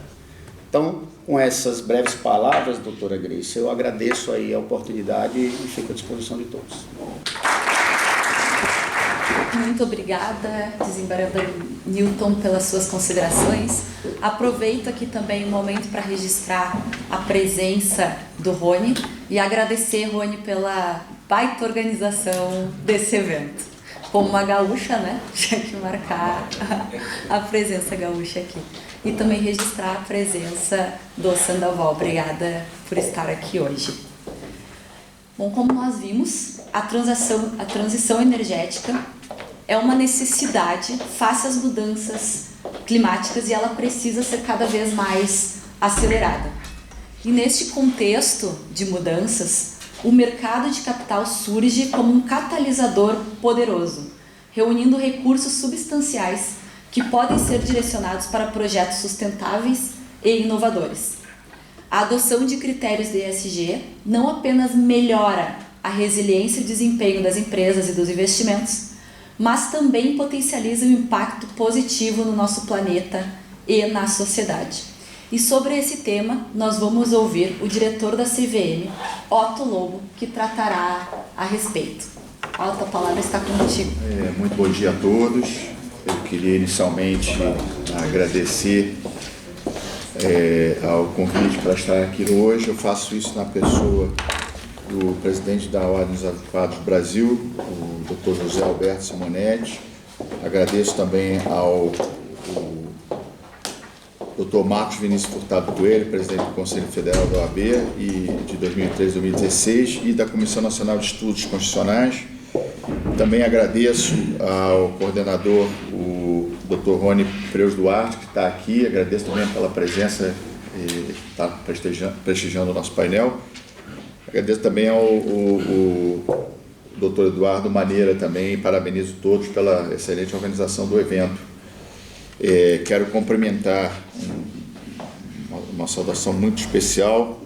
Então, com essas breves palavras, doutora Grace, eu agradeço aí a oportunidade e fico à disposição de todos. Muito obrigada, desembargador Newton, pelas suas considerações. Aproveito aqui também o momento para registrar a presença do Rony e agradecer, Rony, pela baita organização desse evento. Como uma gaúcha, né? Tinha que marcar a presença gaúcha aqui. E também registrar a presença do Sandoval. Obrigada por estar aqui hoje. Bom, como nós vimos, a transição energética é uma necessidade face às mudanças climáticas e ela precisa ser cada vez mais acelerada. E neste contexto de mudanças, o mercado de capital surge como um catalisador poderoso, reunindo recursos substanciais que podem ser direcionados para projetos sustentáveis e inovadores. A adoção de critérios de ESG não apenas melhora a resiliência e o desempenho das empresas e dos investimentos, mas também potencializa o impacto positivo no nosso planeta e na sociedade. E sobre esse tema, nós vamos ouvir o diretor da CVM, Otto Lobo, que tratará a respeito. Otto, a palavra está contigo. Muito bom dia a todos. Eu queria inicialmente agradecer ao convite para estar aqui hoje. Eu faço isso na pessoa do presidente da Ordem dos Advogados do Brasil, o Dr. José Alberto Simonetti. Agradeço também ao Dr. Marcos Vinícius Furtado Coelho, presidente do Conselho Federal da OAB de 2013 a 2016 e da Comissão Nacional de Estudos Constitucionais. Também agradeço ao coordenador, o Dr. Rony Preus Duarte, que está aqui. Agradeço também pela presença e está prestigiando o nosso painel. Agradeço também ao doutor Eduardo Maneira também, parabenizo todos pela excelente organização do evento. Quero cumprimentar uma saudação muito especial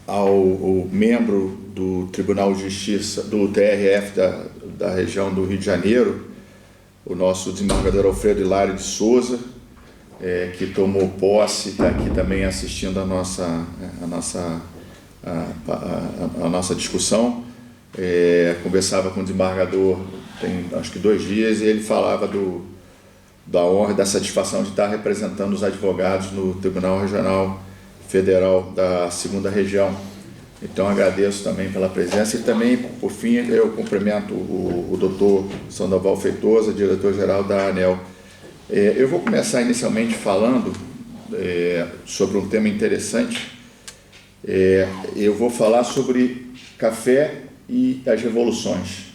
ao membro do Tribunal de Justiça, do TRF da região do Rio de Janeiro, o nosso desembargador Alfredo Hilário de Souza, que tomou posse, está aqui também assistindo a nossa discussão. Conversava com o desembargador tem acho que 2 dias e ele falava da honra e da satisfação de estar representando os advogados no Tribunal Regional Federal da 2ª Região. Então agradeço também pela presença e também, por fim, eu cumprimento o doutor Sandoval Feitosa, diretor-geral da ANEEL. Eu vou começar inicialmente falando sobre um tema interessante. Eu vou falar sobre café e as revoluções.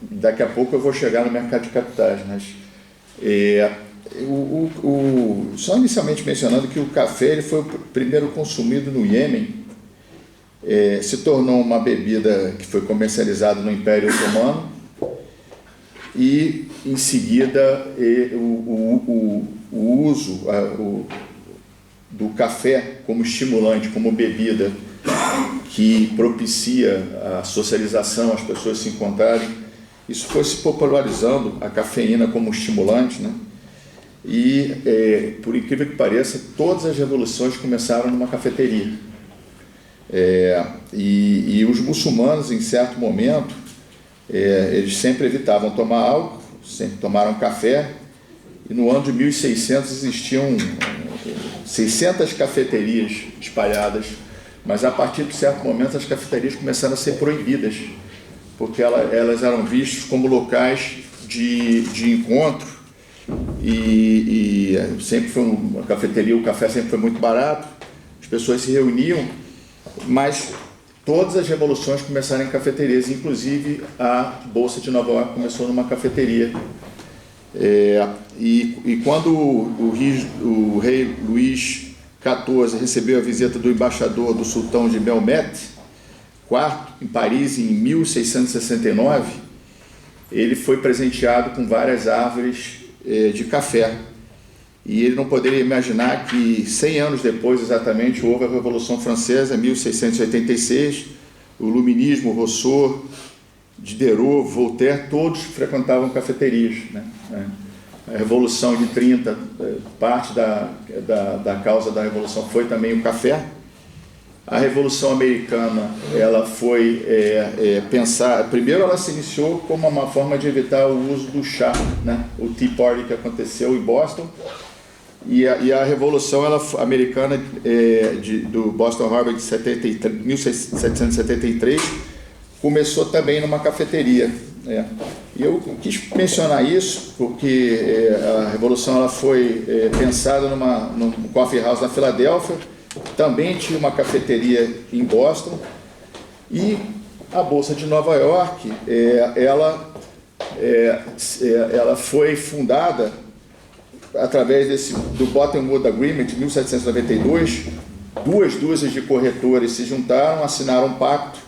Daqui a pouco eu vou chegar no mercado de capitais, mas só inicialmente mencionando que o café ele foi o primeiro consumido no Iêmen, se tornou uma bebida que foi comercializada no Império Otomano e, em seguida, o uso do café como estimulante, como bebida que propicia a socialização, as pessoas se encontrarem, isso foi se popularizando, a cafeína como estimulante, né? E, por incrível que pareça, todas as revoluções começaram numa cafeteria. E os muçulmanos, em certo momento, eles sempre evitavam tomar álcool, sempre tomaram café, e no ano de 1600 existiam 600 cafeterias espalhadas, mas a partir de certo momento as cafeterias começaram a ser proibidas, porque elas eram vistas como locais de encontro, e sempre foi uma cafeteria, o café sempre foi muito barato, as pessoas se reuniam, mas todas as revoluções começaram em cafeterias, inclusive a Bolsa de Nova York começou numa cafeteria. E quando o rei Luís XIV recebeu a visita do embaixador do sultão de Mehmed IV, em Paris, em 1669, ele foi presenteado com várias árvores de café. E ele não poderia imaginar que 100 anos depois, exatamente, houve a Revolução Francesa, em 1686, o Iluminismo, Rousseau, Diderot, Voltaire, todos frequentavam cafeterias, né? A Revolução de 30, parte da causa da Revolução foi também o café. A Revolução Americana, ela foi pensar, primeiro ela se iniciou como uma forma de evitar o uso do chá, né? O Tea Party que aconteceu em Boston, e a Revolução Americana do Boston Harbor de 1773 começou também numa cafeteria. E eu quis mencionar isso porque a Revolução ela foi pensada num coffee house na Filadélfia, também tinha uma cafeteria em Boston, e a Bolsa de Nova York ela foi fundada através do Bretton Woods Agreement de 1792. 2 dúzias de corretores se juntaram, assinaram um pacto,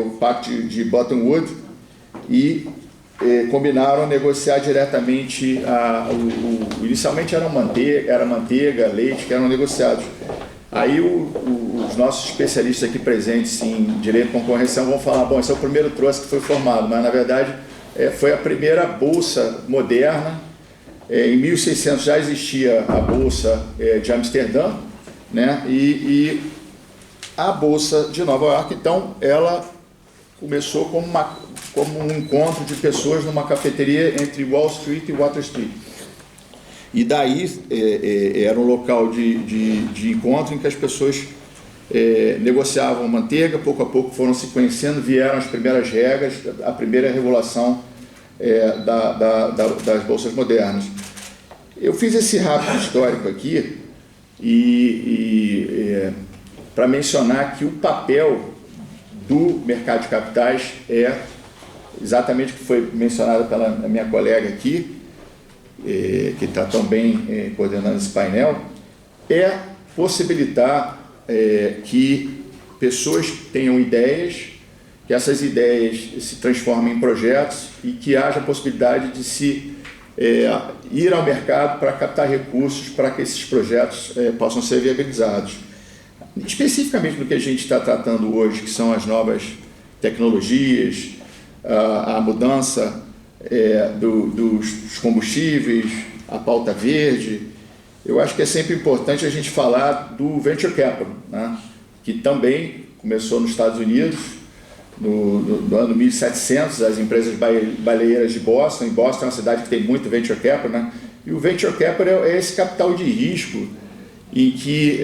o Pacto de Bretton Woods, e combinaram negociar diretamente inicialmente era manteiga, leite que eram negociados. Aí os nossos especialistas aqui presentes em direito de concorrência vão falar, bom, esse é o primeiro trust que foi formado, mas na verdade foi a primeira bolsa moderna. Em 1600 já existia a bolsa de Amsterdã, né? E a bolsa de Nova York, então, ela começou como um encontro de pessoas numa cafeteria entre Wall Street e Water Street. E daí era um local de encontro em que as pessoas negociavam manteiga, pouco a pouco foram se conhecendo, vieram as primeiras regras, a primeira regulação das bolsas modernas. Eu fiz esse rápido histórico aqui para mencionar que o papel do mercado de capitais exatamente o que foi mencionado pela minha colega aqui, que está também coordenando esse painel, possibilitar que pessoas tenham ideias, que essas ideias se transformem em projetos e que haja a possibilidade de se ir ao mercado para captar recursos para que esses projetos possam ser viabilizados. Especificamente no que a gente está tratando hoje, que são as novas tecnologias, a mudança dos combustíveis, a pauta verde, eu acho que é sempre importante a gente falar do Venture Capital, né? Que também começou nos Estados Unidos, no ano 1700, as empresas baleeiras de Boston. Em Boston é uma cidade que tem muito Venture Capital, né? E o Venture Capital é esse capital de risco em que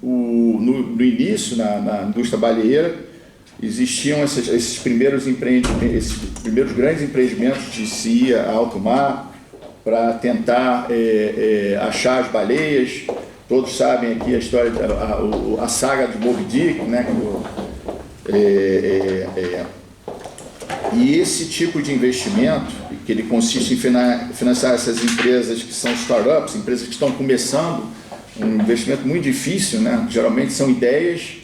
no início, na indústria baleeira, existiam esses primeiros grandes empreendimentos de se ir a alto mar para tentar achar as baleias. Todos sabem aqui a história, a saga de Moby Dick, né? E esse tipo de investimento, que ele consiste em financiar essas empresas que são startups, empresas que estão começando, um investimento muito difícil, né? Geralmente são ideias,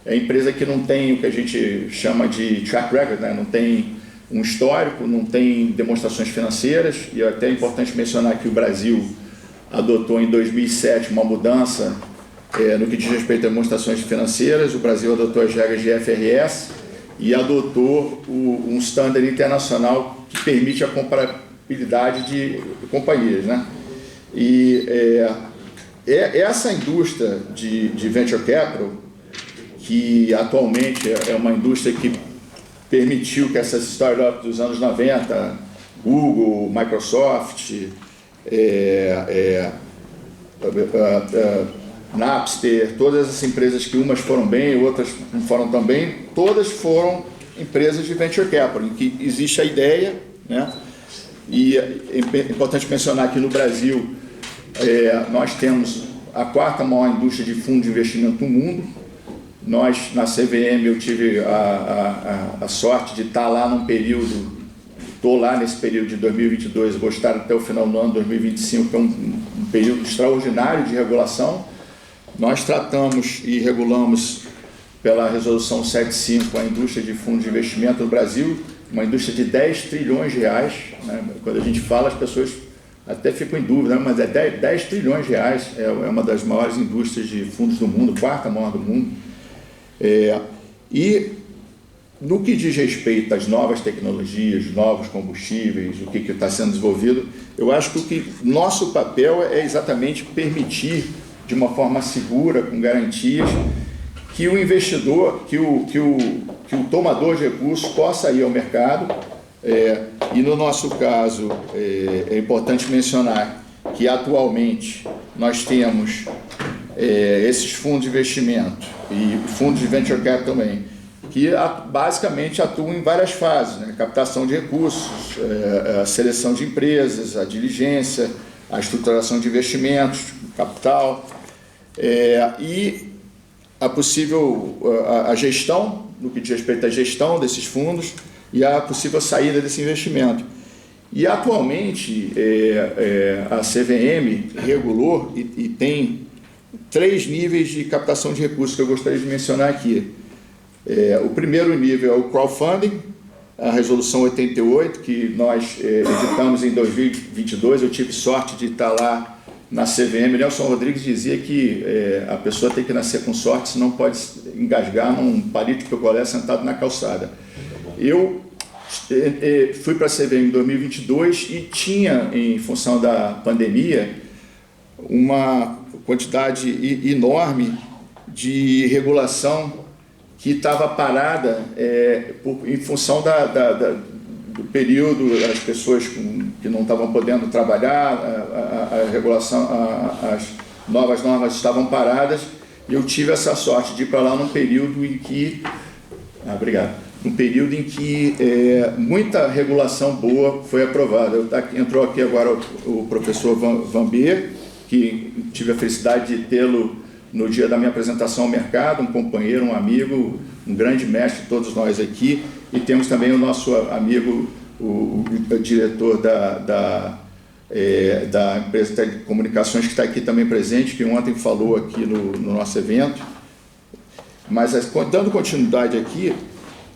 empresa que não tem o que a gente chama de track record, né? Não tem um histórico, não tem demonstrações financeiras, e é até importante mencionar que o Brasil adotou em 2007 uma mudança no que diz respeito a demonstrações financeiras. O Brasil adotou as regras de IFRS e adotou um standard internacional que permite a comparabilidade de companhias, né? E essa indústria de venture capital, que atualmente é uma indústria que permitiu que essas startups dos anos 90, Google, Microsoft, Napster, todas as empresas que umas foram bem, outras não foram tão bem, todas foram empresas de venture capital, em que existe a ideia, né? E é importante mencionar que no Brasil nós temos a quarta maior indústria de fundo de investimento do mundo. Nós, na CVM, eu tive a sorte de estar lá num período, estou lá nesse período de 2022, vou estar até o final do ano 2025, que é um período extraordinário de regulação. Nós tratamos e regulamos pela Resolução 75 a indústria de fundos de investimento no Brasil, uma indústria de 10 trilhões de reais, né? Quando a gente fala, as pessoas até ficam em dúvida, né? Mas 10 trilhões de reais, é uma das maiores indústrias de fundos do mundo, quarta maior do mundo. E no que diz respeito às novas tecnologias, novos combustíveis, o que está sendo desenvolvido, eu acho que o que nosso papel é exatamente permitir, de uma forma segura, com garantias, que o investidor, que o tomador de recursos possa ir ao mercado. E no nosso caso, é importante mencionar que atualmente nós temos esses fundos de investimento e fundos de venture capital também, que basicamente atuam em várias fases, né? Captação de recursos, a seleção de empresas, a diligência, a estruturação de investimentos, capital, e a possível a gestão, no que diz respeito à gestão desses fundos e a possível saída desse investimento. E atualmente a CVM regulou e tem 3 níveis de captação de recursos que eu gostaria de mencionar aqui. O primeiro nível é o crowdfunding, a resolução 88, que nós editamos em 2022. Eu tive sorte de estar lá na CVM. Nelson Rodrigues dizia que a pessoa tem que nascer com sorte, senão pode engasgar num palito de picolé sentado na calçada. Eu fui para a CVM em 2022 e tinha, em função da pandemia, uma quantidade enorme de regulação que estava parada em função do período, as pessoas que não estavam podendo trabalhar, a regulação, as novas normas estavam paradas, e eu tive essa sorte de ir para lá num período em que, muita regulação boa foi aprovada. Entrou aqui agora o professor Van Beer, que tive a felicidade de tê-lo no dia da minha apresentação ao mercado, um companheiro, um amigo, um grande mestre de todos nós aqui, e temos também o nosso amigo, o diretor da da empresa de telecomunicações, que está aqui também presente, que ontem falou aqui no nosso evento. Mas, dando continuidade aqui,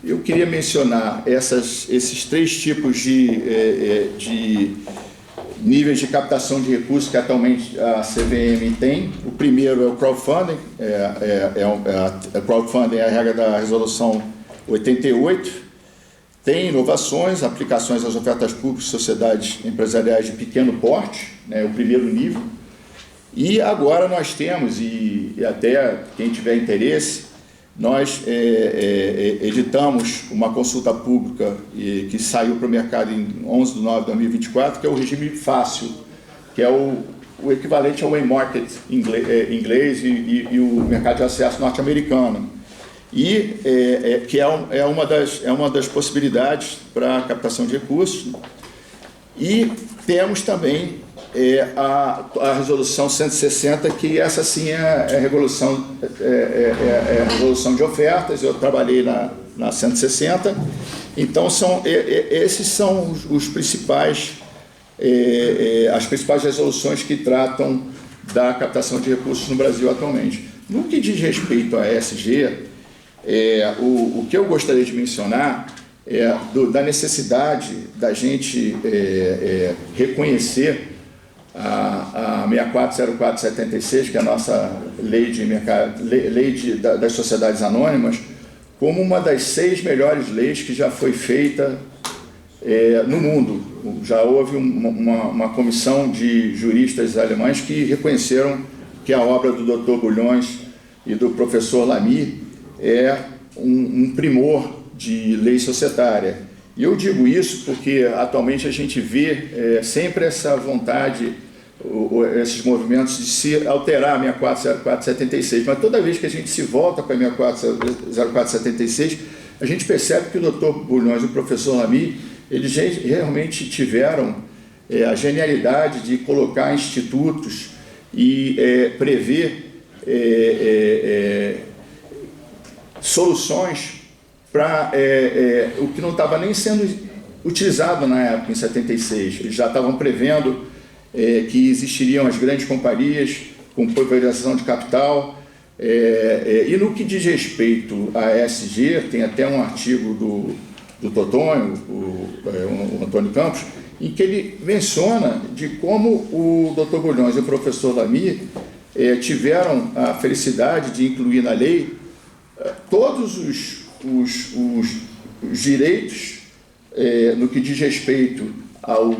eu queria mencionar esses 3 tipos de níveis de captação de recursos que atualmente a CVM tem. O primeiro é o crowdfunding, a crowdfunding é a regra da resolução 88, tem inovações, aplicações às ofertas públicas de sociedades empresariais de pequeno porte, né, o primeiro nível. E agora nós temos, e até quem tiver interesse, nós editamos uma consulta pública que saiu para o mercado em 11 de nove de 2024, que é o regime fácil, que é o equivalente ao e-market inglês e o mercado de acesso norte-americano. E que é uma das possibilidades para a captação de recursos. E temos também a resolução 160, que essa sim é a resolução de ofertas. Eu trabalhei na 160, então esses são os principais, as principais resoluções que tratam da captação de recursos no Brasil atualmente. No que diz respeito à ESG, o que eu gostaria de mencionar é da necessidade da gente reconhecer a 6404/76, que é a nossa lei das sociedades anônimas, como uma das 6 melhores leis que já foi feita no mundo. Já houve uma comissão de juristas alemães que reconheceram que a obra do Dr. Bulhões e do professor Lamy é um primor de lei societária. E eu digo isso porque atualmente a gente vê sempre essa vontade, esses movimentos de se alterar a 6404/76, mas toda vez que a gente se volta para a 6404/76, a gente percebe que o Dr. Bulhões e o professor Lamy, eles realmente tiveram a genialidade de colocar institutos e prever soluções para o que não estava nem sendo utilizado na época, em 76. Eles já estavam prevendo que existiriam as grandes companhias com pulverização de capital. E no que diz respeito à ESG, tem até um artigo do Totonho, o Antônio Campos, em que ele menciona de como o Dr. Bulhões e o professor Lamy tiveram a felicidade de incluir na lei todos os direitos no que diz respeito aos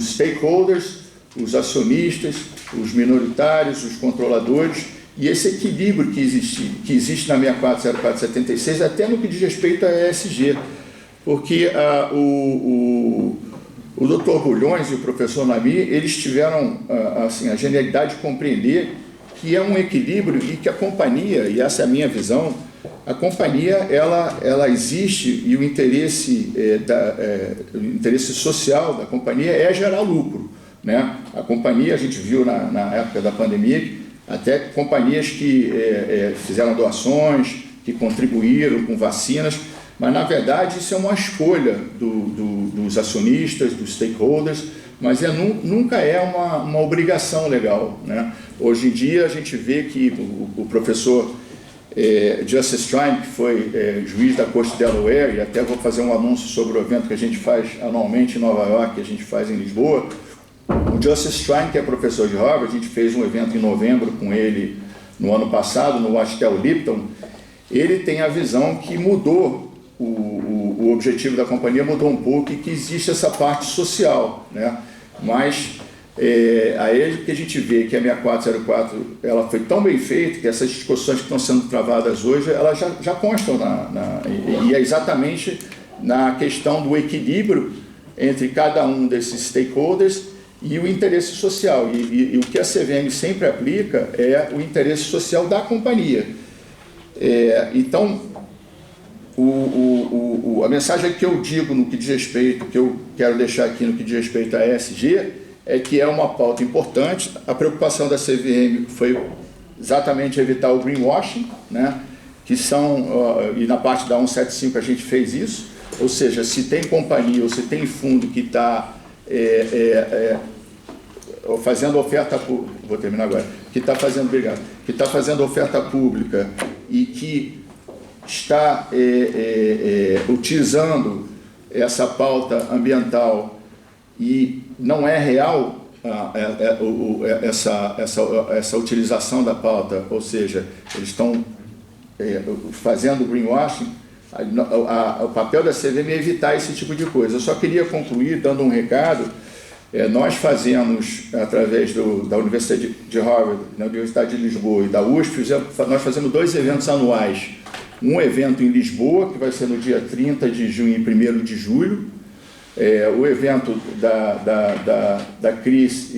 stakeholders, os acionistas, os minoritários, os controladores, e esse equilíbrio que existe na 6404/76, até no que diz respeito à ESG, porque o Dr. Bulhões e o professor Lamy, eles tiveram assim, a genialidade de compreender que é um equilíbrio e que a companhia, e essa é a minha visão, a companhia ela existe e o interesse, o interesse social da companhia é gerar lucro, né? A companhia, a gente viu na época da pandemia, até companhias que fizeram doações, que contribuíram com vacinas, mas na verdade isso é uma escolha dos acionistas, dos stakeholders, mas nunca é uma obrigação legal, né? Hoje em dia a gente vê que o professor Justice Strine, que foi juiz da Corte de Delaware, e até vou fazer um anúncio sobre o evento que a gente faz anualmente em Nova York, que a gente faz em Lisboa. O Justice Strine, que é professor de Harvard, a gente fez um evento em novembro com ele no ano passado, no Hotel Lipton. Ele tem a visão que mudou, o objetivo da companhia mudou um pouco e que existe essa parte social, né? Mas aí que a gente vê que a 6404 ela foi tão bem feita que essas discussões que estão sendo travadas hoje, elas já constam e é exatamente na questão do equilíbrio entre cada um desses stakeholders e o interesse social. E o que a CVM sempre aplica é o interesse social da companhia. Então, a mensagem que eu digo no que diz respeito, que eu quero deixar aqui no que diz respeito à ESG, é que é uma pauta importante. A preocupação da CVM foi exatamente evitar o greenwashing, né? Que são, e na parte da 175 a gente fez isso, ou seja, se tem companhia ou se tem fundo que está fazendo oferta pública, vou terminar agora, que está fazendo oferta pública e que está utilizando essa pauta ambiental e não é real essa utilização da pauta, ou seja, eles estão fazendo greenwashing, o papel da CVM é evitar esse tipo de coisa. Eu só queria concluir dando um recado. Nós fazemos, através da Universidade de Harvard, da Universidade de Lisboa e da USP, nós fazemos 2 eventos anuais. Um evento em Lisboa, que vai ser no dia 30 de junho e 1º de julho. O evento da CRIS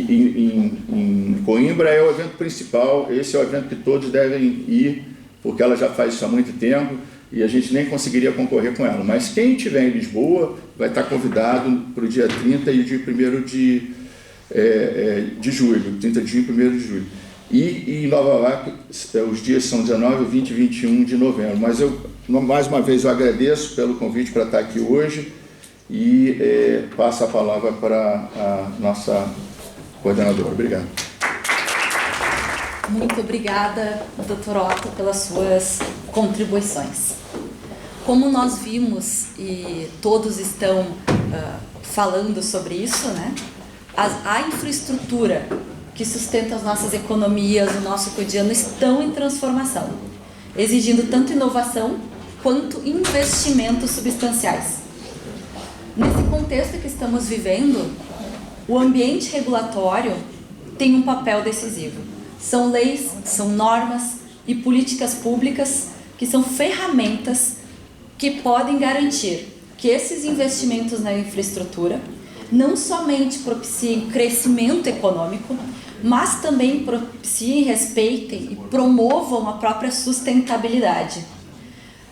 em Coimbra é o evento principal. Esse é o evento que todos devem ir, porque ela já faz isso há muito tempo e a gente nem conseguiria concorrer com ela. Mas quem estiver em Lisboa vai estar convidado para o dia 30 e dia 1º de julho, 30 de junho e 1º de julho. E em Nova York, os dias são 19, 20 e 21 de novembro. Mas mais uma vez, eu agradeço pelo convite para estar aqui hoje e passo a palavra para a nossa coordenadora. Obrigado. Muito obrigada, Dr. Otto, pelas suas contribuições. Como nós vimos, e todos estão falando sobre isso, né? A infraestrutura que sustenta as nossas economias, o nosso cotidiano, estão em transformação, exigindo tanto inovação quanto investimentos substanciais. Nesse contexto que estamos vivendo, o ambiente regulatório tem um papel decisivo. São leis, são normas e políticas públicas que são ferramentas que podem garantir que esses investimentos na infraestrutura não somente propiciem crescimento econômico, mas também propiciem, respeitem e promovam a própria sustentabilidade.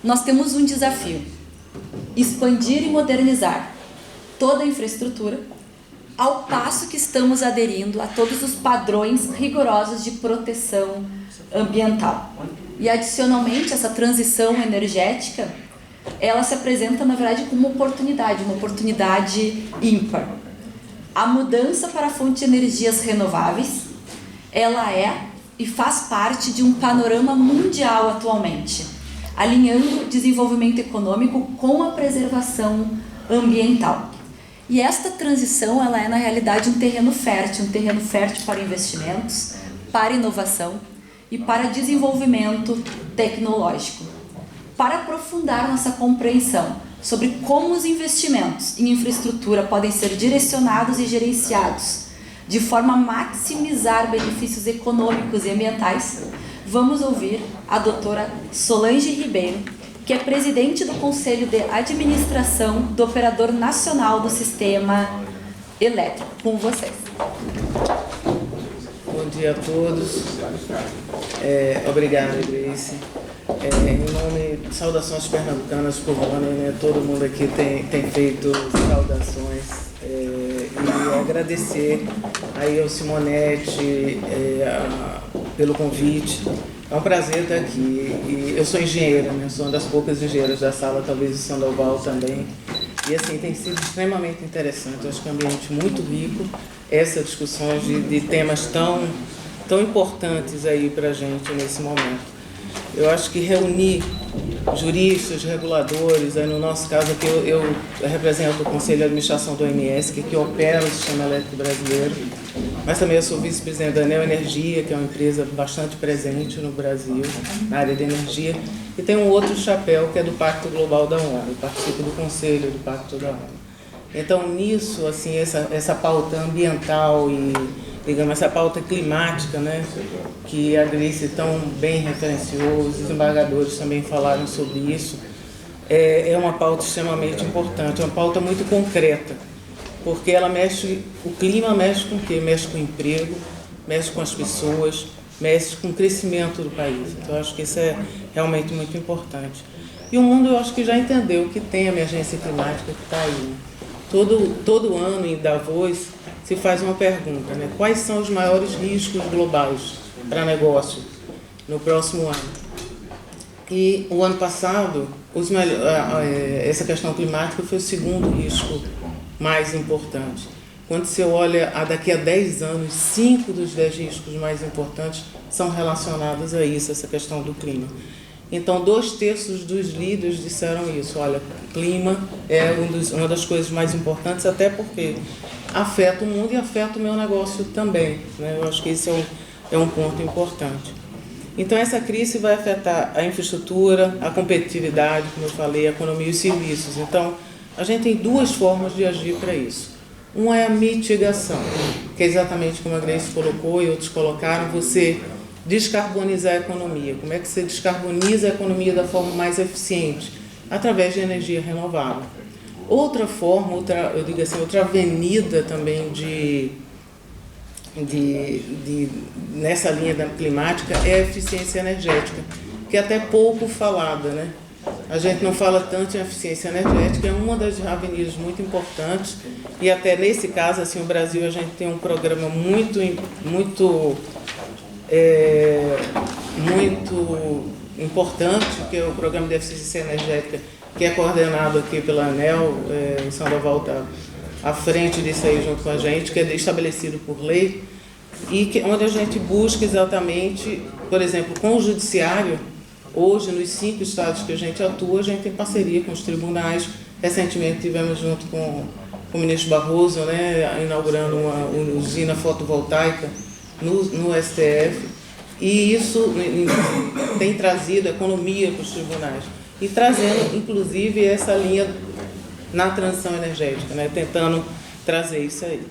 Nós temos um desafio: expandir e modernizar toda a infraestrutura, ao passo que estamos aderindo a todos os padrões rigorosos de proteção ambiental. E, adicionalmente, essa transição energética, ela se apresenta, na verdade, como uma oportunidade ímpar. A mudança para a fonte de energias renováveis, ela é e faz parte de um panorama mundial atualmente, alinhando o desenvolvimento econômico com a preservação ambiental. E esta transição, ela é, na realidade, um terreno fértil para investimentos, para inovação e para desenvolvimento tecnológico. Para aprofundar nossa compreensão sobre como os investimentos em infraestrutura podem ser direcionados e gerenciados de forma a maximizar benefícios econômicos e ambientais, vamos ouvir a doutora Solange Ribeiro, que é presidente do Conselho de Administração do Operador Nacional do Sistema Elétrico. Com vocês. Bom dia a todos. Obrigado, Grace. Em nome de saudações pernambucanas por Rony, né? Todo mundo aqui tem feito saudações. E agradecer aí ao Simonete pelo convite. É um prazer estar aqui. E eu sou engenheira, né? Sou uma das poucas engenheiras da sala, talvez o Sandoval também. E assim, tem sido extremamente interessante. Eu acho que é um ambiente muito rico, essa discussão de temas tão importantes aí para a gente nesse momento. Eu acho que reunir juristas, reguladores, aí no nosso caso aqui eu represento o Conselho de Administração do OMS, que opera o sistema elétrico brasileiro, mas também eu sou vice-presidente da Neoenergia, que é uma empresa bastante presente no Brasil, na área de energia, e tem um outro chapéu que é do Pacto Global da ONU, eu participo do Conselho do Pacto da ONU. Então, nisso, assim, essa pauta ambiental e, digamos, essa pauta climática, né, que a Grace tão bem referenciou, os desembargadores também falaram sobre isso, é uma pauta extremamente importante, é uma pauta muito concreta, porque ela o clima mexe com o quê? Mexe com o emprego, mexe com as pessoas, mexe com o crescimento do país. Então, eu acho que isso é realmente muito importante. E o mundo, eu acho que já entendeu que tem a emergência climática que está aí, né? Todo ano em Davos se faz uma pergunta, né? Quais são os maiores riscos globais para negócio no próximo ano? E o ano passado, essa questão climática foi o segundo risco mais importantes. Quando você olha daqui a 10 anos, 5 dos 10 riscos mais importantes são relacionados a isso, essa questão do clima. Então, 2/3 dos líderes disseram isso. Olha, clima é uma das coisas mais importantes, até porque afeta o mundo e afeta o meu negócio também, né? Eu acho que esse é um ponto importante. Então, essa crise vai afetar a infraestrutura, a competitividade, como eu falei, a economia e os serviços. Então, a gente tem 2 formas de agir para isso. Uma é a mitigação, que é exatamente como a Grace colocou e outros colocaram, você descarbonizar a economia. Como é que você descarboniza a economia da forma mais eficiente? Através de energia renovável. Outra forma, outra avenida também nessa linha da climática é a eficiência energética, que é até pouco falada, né? A gente não fala tanto em eficiência energética, é uma das avenidas muito importantes, e até nesse caso, assim, o Brasil, a gente tem um programa muito importante, que é o Programa de Eficiência Energética, que é coordenado aqui pela ANEEL, o Sandoval está à frente disso aí junto com a gente, que é estabelecido por lei, e onde a gente busca exatamente, por exemplo, com o Judiciário. Hoje, nos 5 estados que a gente atua, a gente tem parceria com os tribunais. Recentemente tivemos junto com o ministro Barroso, né, inaugurando uma usina fotovoltaica no STF, e isso tem trazido economia para os tribunais e trazendo, inclusive, essa linha na transição energética, né, tentando trazer isso aí.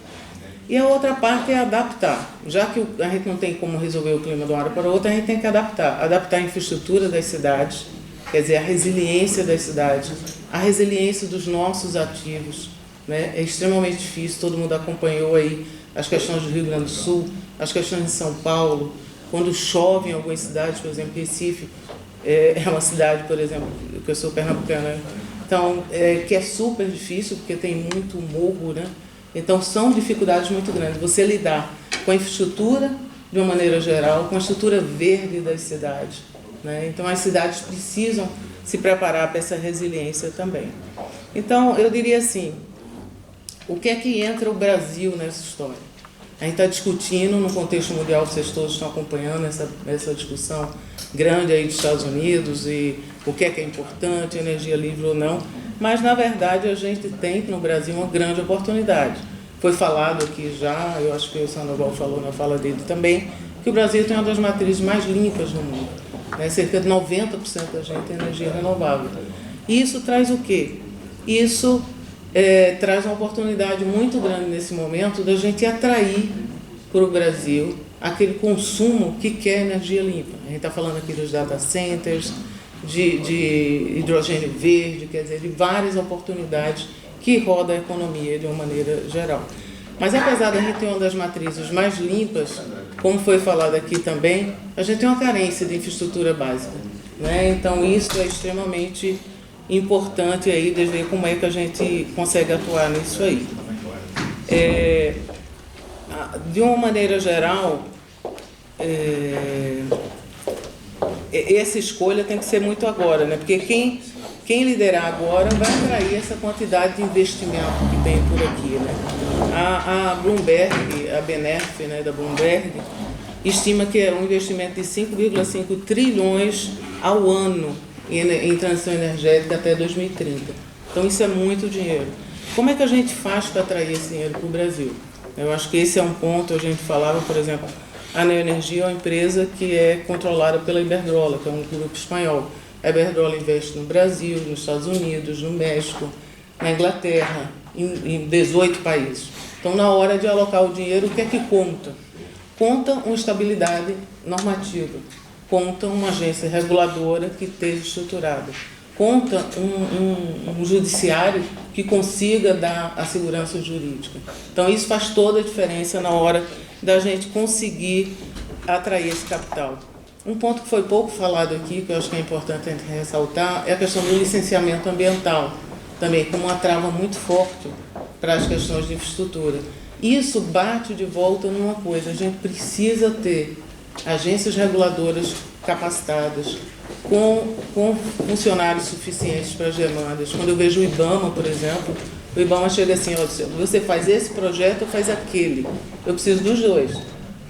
E a outra parte é adaptar. Já que a gente não tem como resolver o clima de uma hora para outra, a gente tem que adaptar. Adaptar a infraestrutura das cidades, quer dizer, a resiliência das cidades, a resiliência dos nossos ativos, né? É extremamente difícil, todo mundo acompanhou aí as questões do Rio Grande do Sul, as questões de São Paulo, quando chove em algumas cidades, por exemplo, Recife, é uma cidade, por exemplo, que eu sou pernambucana, então, que é super difícil, porque tem muito morro, né? Então, são dificuldades muito grandes. Você lidar com a infraestrutura, de uma maneira geral, com a estrutura verde das cidades, né? Então, as cidades precisam se preparar para essa resiliência também. Então, eu diria assim, o que é que entra o Brasil nessa história? A gente está discutindo no contexto mundial, vocês todos estão acompanhando essa discussão grande aí dos Estados Unidos e o que é importante, energia livre ou não, mas na verdade a gente tem no Brasil uma grande oportunidade. Foi falado aqui já, eu acho que o Sandoval falou na fala dele também, que o Brasil tem uma das matrizes mais limpas no mundo, né? Cerca de 90% da gente tem energia renovável. E isso traz o quê? Isso traz uma oportunidade muito grande nesse momento da gente atrair para o Brasil aquele consumo que quer energia limpa. A gente está falando aqui dos data centers, de hidrogênio verde, quer dizer, de várias oportunidades que roda a economia de uma maneira geral. Mas apesar da gente ter uma das matrizes mais limpas, como foi falado aqui também, a gente tem uma carência de infraestrutura básica, né? Então isso é extremamente importante aí de ver como é que a gente consegue atuar nisso aí. De uma maneira geral, essa escolha tem que ser muito agora, né? Porque quem liderar agora vai atrair essa quantidade de investimento que tem por aqui, né? A Bloomberg, a Benerf, né, da Bloomberg, estima que é um investimento de 5,5 trilhões ao ano em transição energética até 2030. Então isso é muito dinheiro. Como é que a gente faz para atrair esse dinheiro para o Brasil? Eu acho que esse é um ponto. A gente falava, por exemplo, a Neoenergia é uma empresa que é controlada pela Iberdrola, que é um grupo espanhol. A Iberdrola investe no Brasil, nos Estados Unidos, no México, na Inglaterra, em 18 países. Então, na hora de alocar o dinheiro, o que é que conta? Conta uma estabilidade normativa, conta uma agência reguladora que esteja estruturada, conta um judiciário que consiga dar a segurança jurídica. Então, isso faz toda a diferença na hora da gente conseguir atrair esse capital. Um ponto que foi pouco falado aqui, que eu acho que é importante a gente ressaltar, é a questão do licenciamento ambiental, também como uma trava muito forte para as questões de infraestrutura. Isso bate de volta numa coisa: a gente precisa ter agências reguladoras capacitadas, com funcionários suficientes para as demandas. Quando eu vejo o IBAMA, por exemplo, O IBAMA chega assim, ó, você faz esse projeto ou faz aquele? Eu preciso dos dois.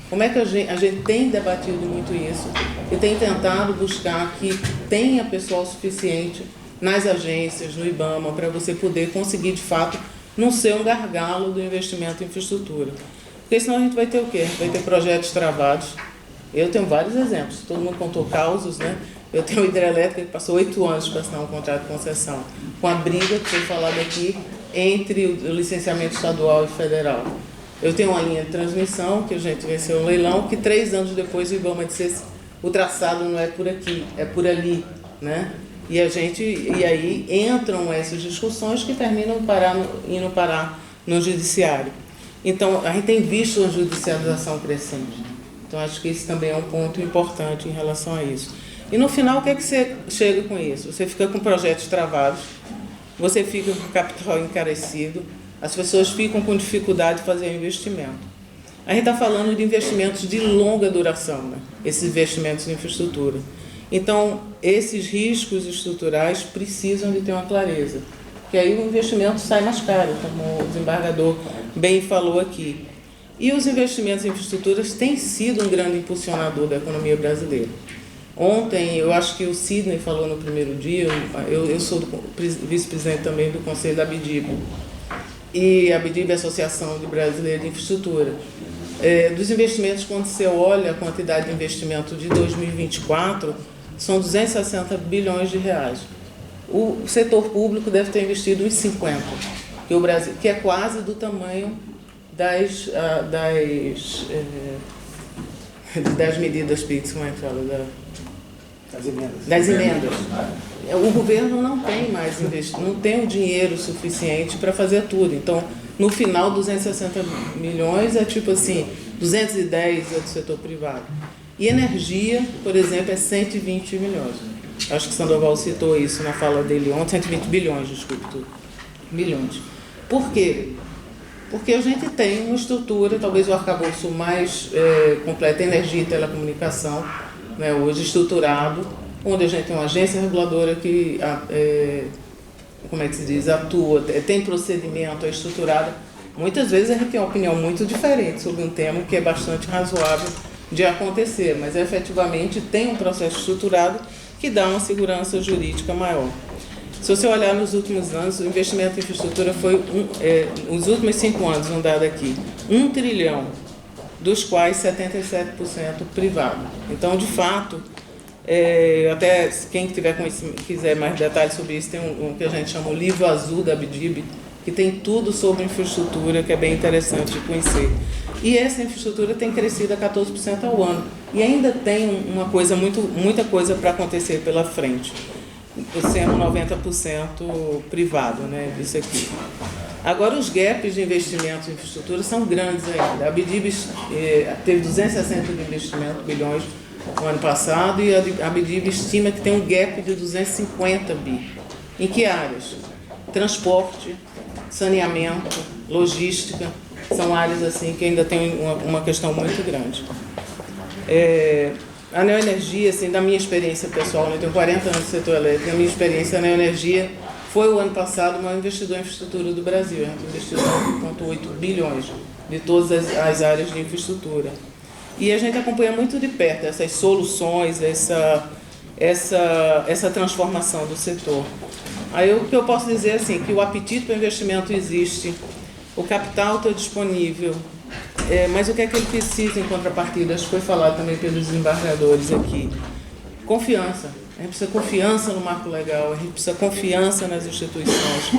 Como é que a gente tem debatido muito isso e tem tentado buscar que tenha pessoal suficiente nas agências, no IBAMA, para você poder conseguir, de fato, não ser um gargalo do investimento em infraestrutura. Porque senão a gente vai ter o quê? A gente vai ter projetos travados. Eu tenho vários exemplos, todo mundo contou causos, né? Eu tenho uma hidrelétrica que passou 8 anos para assinar um contrato de concessão, com a briga que foi falada aqui entre o licenciamento estadual e federal. Eu tenho uma linha de transmissão, que a gente venceu um leilão, que 3 anos depois o IBAMA disse o traçado não é por aqui, é por ali, né? E aí entram essas discussões que terminam indo parar no judiciário. Então, a gente tem visto a judicialização crescente. Então, acho que esse também é um ponto importante em relação a isso. E no final, o que é que você chega com isso? Você fica com projetos travados, você fica com capital encarecido, as pessoas ficam com dificuldade de fazer investimento. A gente está falando de investimentos de longa duração, né? Esses investimentos em infraestrutura. Então, esses riscos estruturais precisam de ter uma clareza, porque aí o investimento sai mais caro, como o desembargador bem falou aqui. E os investimentos em infraestruturas têm sido um grande impulsionador da economia brasileira. Ontem, eu acho que o Sidney falou no primeiro dia, eu sou vice-presidente também do Conselho da ABDIB, e a ABDIB é a Associação Brasileira de Infraestrutura. Dos investimentos, quando você olha a quantidade de investimento de 2024, são 260 bilhões de reais. O setor público deve ter investido uns 50, que o Brasil, que é quase do tamanho das medidas PIX, como é que fala? Das emendas. O governo não tem mais não tem o dinheiro suficiente para fazer tudo. Então, no final, 260 milhões é tipo assim, 210 é do setor privado. E energia, por exemplo, é 120 milhões. Acho que Sandoval citou isso na fala dele ontem, 120 bilhões, desculpe tudo. Milhões. Por quê? Porque a gente tem uma estrutura, talvez o arcabouço mais completo, energia e telecomunicação, né, hoje estruturado, onde a gente tem uma agência reguladora que, como é que se diz, atua, tem procedimento, é estruturada. Muitas vezes a gente tem uma opinião muito diferente sobre um tema que é bastante razoável de acontecer, mas efetivamente tem um processo estruturado que dá uma segurança jurídica maior. Se você olhar nos últimos anos, o investimento em infraestrutura foi, nos últimos 5 anos, um dado aqui, 1 trilhão, dos quais 77% privado. Então, de fato, até quem quiser mais detalhes sobre isso, tem um que a gente chama o livro azul da ABDIB, que tem tudo sobre infraestrutura, que é bem interessante de conhecer. E essa infraestrutura tem crescido a 14% ao ano. E ainda tem muita coisa para acontecer pela frente, sendo 90% privado, né, disso aqui. Agora, os gaps de investimentos em infraestrutura são grandes ainda. A ABDIB teve 260 de investimento, bilhões, no ano passado, e a ABDIB estima que tem um gap de 250 bi. Em que áreas? Transporte, saneamento, logística, são áreas assim que ainda tem uma questão muito grande. A Neoenergia, assim, da minha experiência pessoal, eu tenho 40 anos no setor elétrico, a minha experiência, a Neoenergia foi o ano passado o maior investidor em infraestrutura do Brasil. A gente investiu 9,8 bilhões de todas as áreas de infraestrutura. E a gente acompanha muito de perto essas soluções, essa transformação do setor. Aí o que eu posso dizer assim, que o apetite para investimento existe, o capital está disponível, mas o que é que ele precisa em contrapartida? Acho que foi falado também pelos desembargadores aqui. Confiança. A gente precisa confiança no marco legal, a gente precisa confiança nas instituições.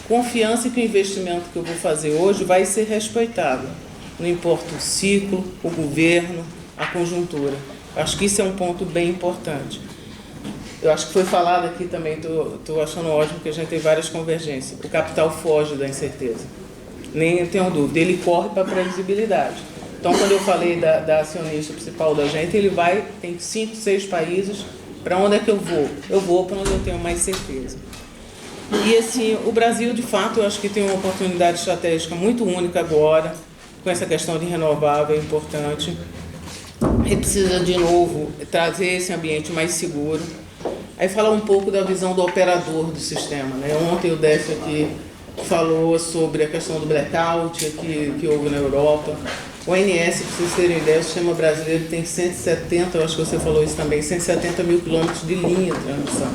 Confiança que o investimento que eu vou fazer hoje vai ser respeitado. Não importa o ciclo, o governo, a conjuntura. Acho que isso é um ponto bem importante. Eu acho que foi falado aqui também, estou achando ótimo que a gente tem várias convergências. O capital foge da incerteza. Nem tenho dúvida, ele corre para a previsibilidade. Então, quando eu falei da acionista principal da gente, ele tem 5, 6 países. Para onde é que eu vou? Eu vou para onde eu tenho mais certeza. E assim, o Brasil, de fato, eu acho que tem uma oportunidade estratégica muito única agora, com essa questão de renovável, é importante. A gente precisa, de novo, trazer esse ambiente mais seguro. Aí falar um pouco da visão do operador do sistema, né? Ontem o DEF aqui falou sobre a questão do blackout que houve na Europa. O ONS, para vocês terem ideia, o sistema brasileiro tem 170, eu acho que você falou isso também, 170 mil quilômetros de linha de transmissão.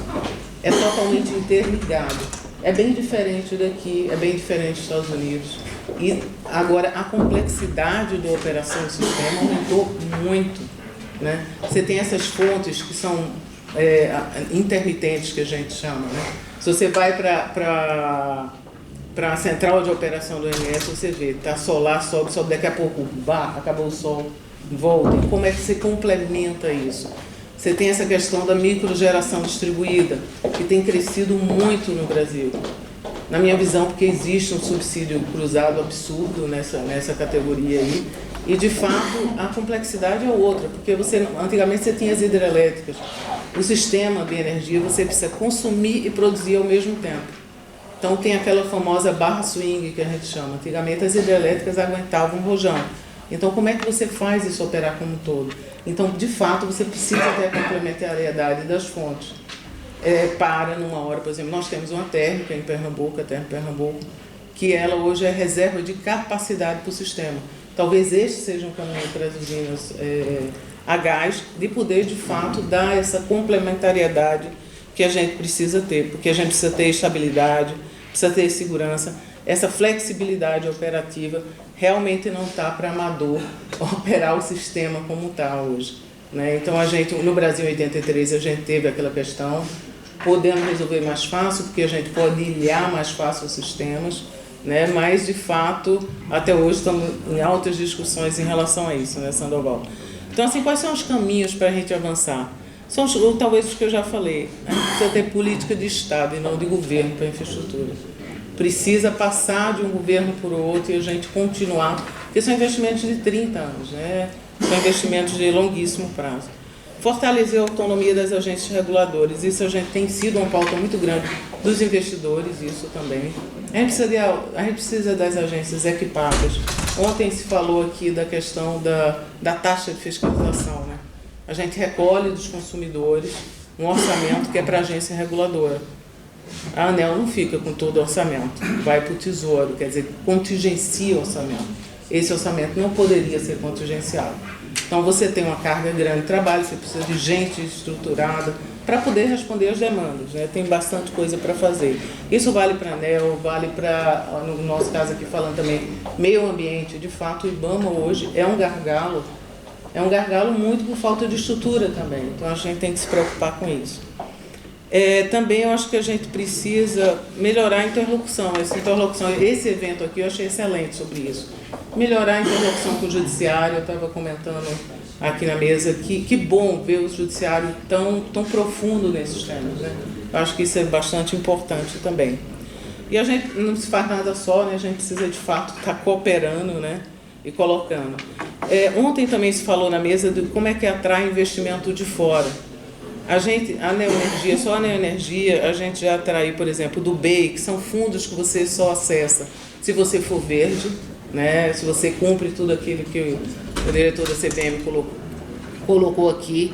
É totalmente interligado. É bem diferente daqui, é bem diferente dos Estados Unidos. E agora a complexidade da operação do sistema aumentou muito, né? Você tem essas fontes que são intermitentes, que a gente chama, né? Se você vai para a central de operação do ONS, você vê, tá solar, sobe, daqui a pouco, acabou o sol, volta. E como é que você complementa isso? Você tem essa questão da microgeração distribuída, que tem crescido muito no Brasil. Na minha visão, porque existe um subsídio cruzado absurdo nessa categoria aí, e de fato a complexidade é outra, porque antigamente você tinha as hidrelétricas, o sistema de energia você precisa consumir e produzir ao mesmo tempo. Então tem aquela famosa barra swing que a gente chama. Antigamente as hidrelétricas aguentavam um rojão. Então como é que você faz isso operar como um todo? Então de fato você precisa ter a complementariedade das fontes. Numa hora, por exemplo, nós temos uma térmica em Pernambuco, a Térmica Pernambuco, que ela hoje é reserva de capacidade para o sistema. Talvez este seja um caminho para as usinas a gás, de poder de fato dar essa complementariedade que a gente precisa ter, porque a gente precisa ter estabilidade, precisa ter segurança. Essa flexibilidade operativa realmente não está para amador operar o sistema como está hoje, né? Então, no Brasil, em 83, a gente teve aquela questão, podendo resolver mais fácil, porque a gente pode ilhar mais fácil os sistemas, né? Mas, de fato, até hoje estamos em altas discussões em relação a isso, né, Sandoval? Então, assim, quais são os caminhos para a gente avançar? São talvez os que eu já falei. A gente precisa ter política de Estado e não de governo para a infraestrutura. Precisa passar de um governo para o outro e a gente continuar, porque são investimentos de 30 anos, né? São investimentos de longuíssimo prazo. Fortalecer a autonomia das agências reguladoras, isso a gente tem sido uma pauta muito grande dos investidores, isso também. A gente precisa das agências equipadas. Ontem se falou aqui da questão da taxa de fiscalização, né? A gente recolhe dos consumidores um orçamento que é para a agência reguladora. A ANEEL não fica com todo o orçamento, vai para o Tesouro, quer dizer, contingencia o orçamento. Esse orçamento não poderia ser contingenciado. Então você tem uma carga grande de trabalho, você precisa de gente estruturada para poder responder às demandas, né? Tem bastante coisa para fazer. Isso vale para a ANEEL, vale para, no nosso caso aqui falando também, meio ambiente. De fato, o IBAMA hoje é um gargalo muito por falta de estrutura também. Então a gente tem que se preocupar com isso. Também eu acho que a gente precisa melhorar a interlocução. Esse evento aqui eu achei excelente sobre isso. Melhorar a interlocução com o judiciário. Eu estava comentando aqui na mesa que bom ver o judiciário tão profundo nesses temas, né? Eu acho que isso é bastante importante também. E a gente não se faz nada só, né? A gente precisa de fato estar cooperando, né? E colocando. Ontem também se falou na mesa de como é que atrai investimento de fora. A Neoenergia, só a Neoenergia, a gente já atrai, por exemplo, do BEI, que são fundos que você só acessa se você for verde, né? Se você cumpre tudo aquilo que o diretor da CVM colocou aqui.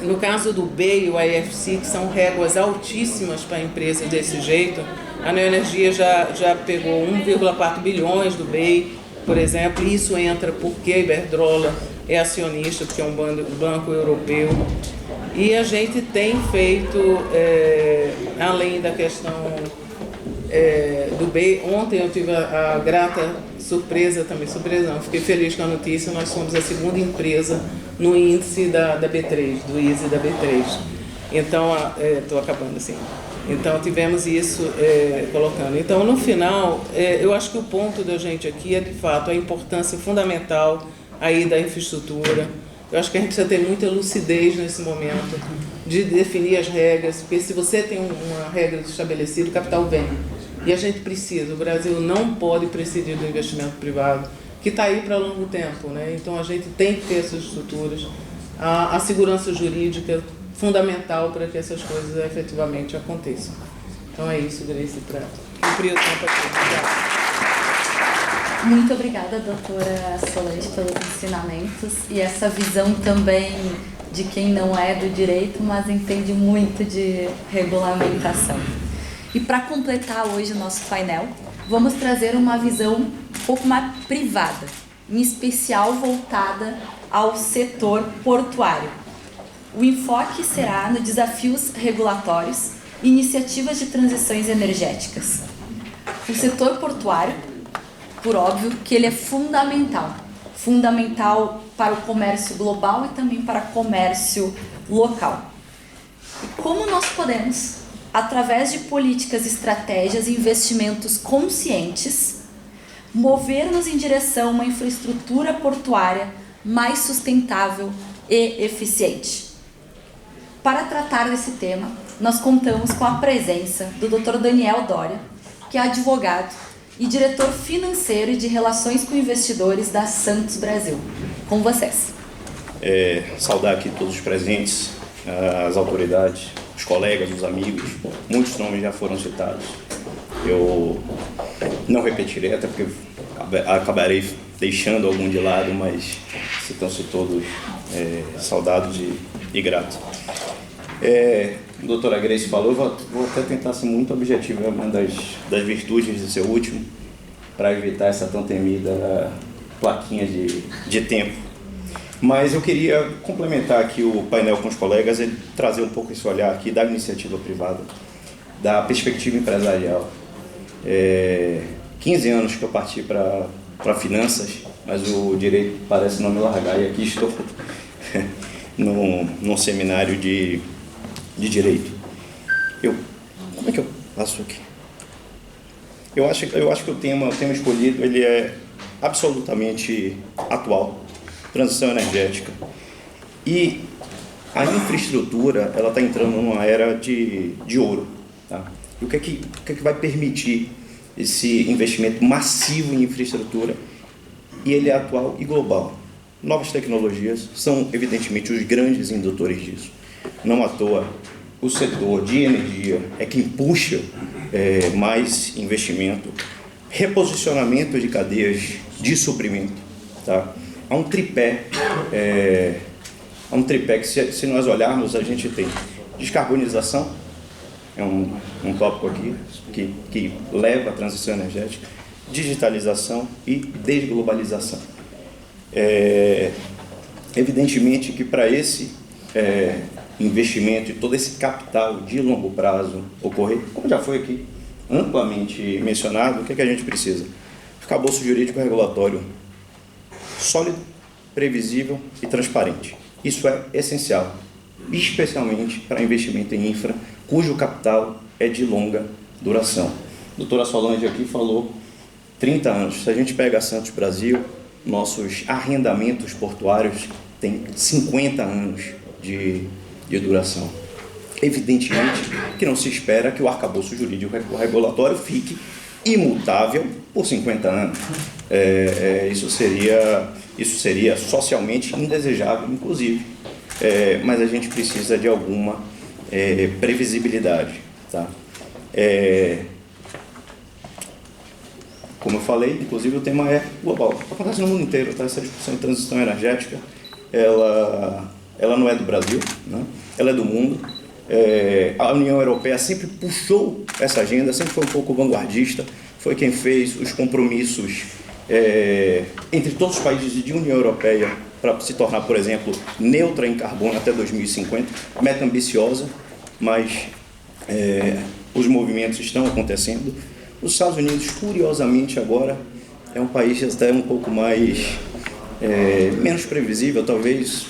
No caso do BEI e o IFC, que são réguas altíssimas para empresas desse jeito, a Neoenergia já pegou 1,4 bilhões do BEI, por exemplo, e isso entra porque a Iberdrola é acionista, porque é um banco europeu. E a gente tem feito, além da questão do BEI, ontem eu tive a grata surpresa também, fiquei feliz com a notícia, nós somos a segunda empresa no índice da B3, do ISE da B3. Então, estou acabando assim. Então, tivemos isso colocando. Então, no final, eu acho que o ponto da gente aqui é, de fato, a importância fundamental aí da infraestrutura. Eu acho que a gente precisa ter muita lucidez nesse momento de definir as regras, porque se você tem uma regra estabelecida, o capital vem. E a gente precisa, o Brasil não pode prescindir do investimento privado, que está aí para longo tempo, né? Então a gente tem que ter essas estruturas, a segurança jurídica fundamental para que essas coisas efetivamente aconteçam. Então é isso, Grace, para cumprir o tempo aqui. Obrigada. Muito obrigada, doutora Solange, pelos ensinamentos e essa visão também de quem não é do direito, mas entende muito de regulamentação. E para completar hoje o nosso painel, vamos trazer uma visão um pouco mais privada, em especial voltada ao setor portuário. O enfoque será nos desafios regulatórios e iniciativas de transições energéticas. O setor portuário, por óbvio, que ele é fundamental para o comércio global e também para o comércio local. E como nós podemos, através de políticas, estratégias e investimentos conscientes, mover-nos em direção a uma infraestrutura portuária mais sustentável e eficiente. Para tratar desse tema, nós contamos com a presença do Dr. Daniel Doria, que é advogado e diretor financeiro e de relações com investidores da Santos Brasil. Com vocês. Saudar aqui todos os presentes, as autoridades, os colegas, os amigos. Muitos nomes já foram citados. Eu não repetirei, até porque acabarei deixando algum de lado, mas citam-se todos saudados e gratos. A doutora Grace falou, vou até tentar ser muito objetivo, é uma das virtudes de ser último, para evitar essa tão temida plaquinha de tempo. Mas eu queria complementar aqui o painel com os colegas e trazer um pouco esse olhar aqui da iniciativa privada, da perspectiva empresarial. 15 anos que eu parti para finanças, mas o direito parece não me largar, e aqui estou num seminário de direito. Como é que eu passo aqui? Eu acho que o tema escolhido ele é absolutamente atual, transição energética. E a infraestrutura ela está entrando numa era de ouro. Tá? E o que é que vai permitir esse investimento massivo em infraestrutura? E ele é atual e global. Novas tecnologias são, evidentemente, os grandes indutores disso. Não à toa, o setor de energia é quem puxa mais investimento, reposicionamento de cadeias de suprimento. Tá? Há um tripé que, se nós olharmos, a gente tem descarbonização, é um tópico aqui que leva à transição energética, digitalização e desglobalização. Evidentemente que para esse investimento e todo esse capital de longo prazo ocorrer, como já foi aqui amplamente mencionado, o que a gente precisa? Arcabouço jurídico regulatório sólido, previsível e transparente. Isso é essencial, especialmente para investimento em infra, cujo capital é de longa duração. A doutora Solange aqui falou 30 anos. Se a gente pega a Santos Brasil, nossos arrendamentos portuários têm 50 anos de duração. Evidentemente que não se espera que o arcabouço jurídico regulatório fique imutável por 50 anos. Isso seria socialmente indesejável, inclusive. Mas a gente precisa de alguma previsibilidade. Tá? Como eu falei, inclusive o tema é global. Acontece no mundo inteiro, tá? Essa discussão de transição energética, ela não é do Brasil, né? Ela é do mundo. A União Europeia sempre puxou essa agenda, sempre foi um pouco vanguardista, foi quem fez os compromissos entre todos os países de União Europeia para se tornar, por exemplo, neutra em carbono até 2050, meta ambiciosa, mas os movimentos estão acontecendo. Os Estados Unidos, curiosamente, agora é um país até um pouco mais menos previsível, talvez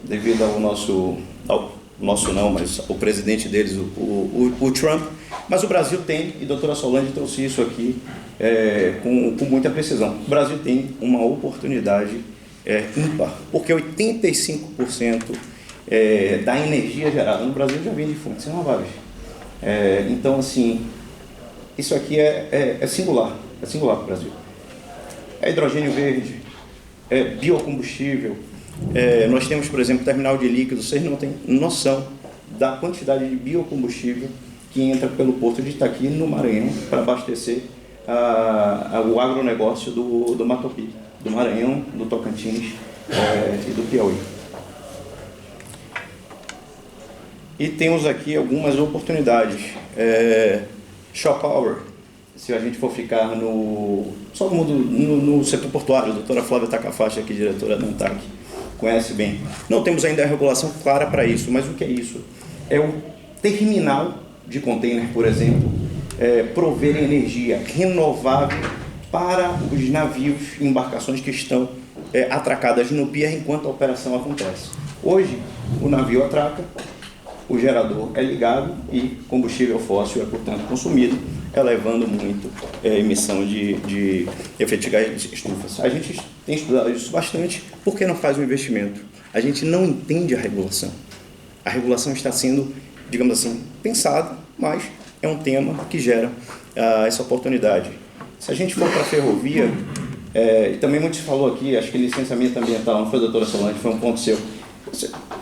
devido ao nosso não, mas o presidente deles, o Trump. Mas o Brasil tem, e a doutora Solange trouxe isso aqui com muita precisão, o Brasil tem uma oportunidade ímpar, porque 85% da energia gerada no Brasil já vem de fontes renováveis. Então, assim, isso aqui é singular para o Brasil. É hidrogênio verde, é biocombustível. Nós temos, por exemplo, terminal de líquidos. Vocês não têm noção da quantidade de biocombustível que entra pelo porto de Itaqui, no Maranhão, para abastecer o agronegócio do Matopi, do Maranhão, do Tocantins e do Piauí. E temos aqui algumas oportunidades. Shore Power, se a gente for ficar só no mundo, no setor portuário, a doutora Flávia Takafashi, aqui, diretora da ANTAC, conhece bem. Não temos ainda a regulação clara para isso, mas o que é isso? É o terminal de container, por exemplo, prover energia renovável para os navios e embarcações que estão atracadas no pier enquanto a operação acontece. Hoje, o navio atraca, o gerador é ligado e combustível fóssil é, portanto, consumido, elevando muito a emissão de efeito de gás de estufas. A gente tem estudado isso bastante, porque não faz um investimento. A gente não entende a regulação. A regulação está sendo, digamos assim, pensada, mas é um tema que gera essa oportunidade. Se a gente for para a ferrovia, e também muito se falou aqui, acho que licenciamento ambiental, não foi, doutora Solange, foi um ponto seu.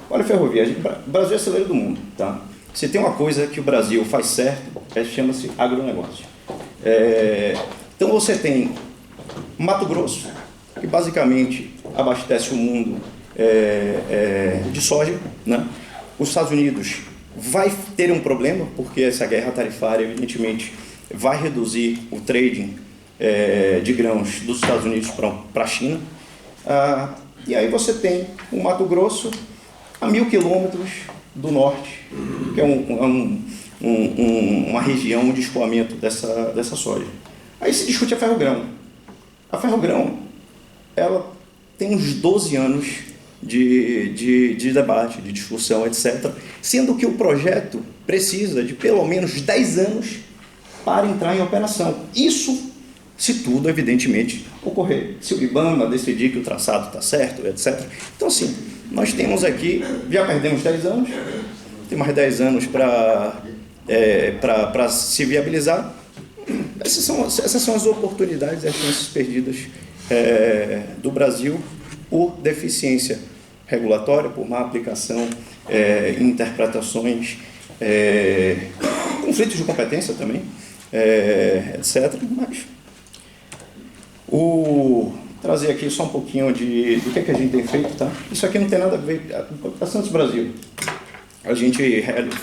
Olha a ferrovia, o Brasil é celeiro do mundo, tá? Se tem uma coisa que o Brasil faz certo, chama-se agronegócio. Então você tem Mato Grosso, que basicamente abastece o mundo de soja, né? Os Estados Unidos vai ter um problema, porque essa guerra tarifária, evidentemente, vai reduzir o trading de grãos dos Estados Unidos para a China. E aí você tem o Mato Grosso a 1.000 quilômetros do norte, que é uma região de escoamento dessa soja. Aí se discute a Ferrogrão. A Ferrogrão, ela tem uns 12 anos de debate, de discussão, etc., sendo que o projeto precisa de pelo menos 10 anos para entrar em operação. Isso se tudo, evidentemente, ocorrer. Se o IBAMA decidir que o traçado está certo, etc. Então, assim, nós temos aqui, já perdemos 10 anos, tem mais 10 anos para se viabilizar. Essas são as oportunidades, as chances perdidas do Brasil por deficiência regulatória, por má aplicação, interpretações, conflitos de competência também, etc. Mas trazer aqui só um pouquinho do que a gente tem feito, tá? Isso aqui não tem nada a ver com a Santos Brasil. A gente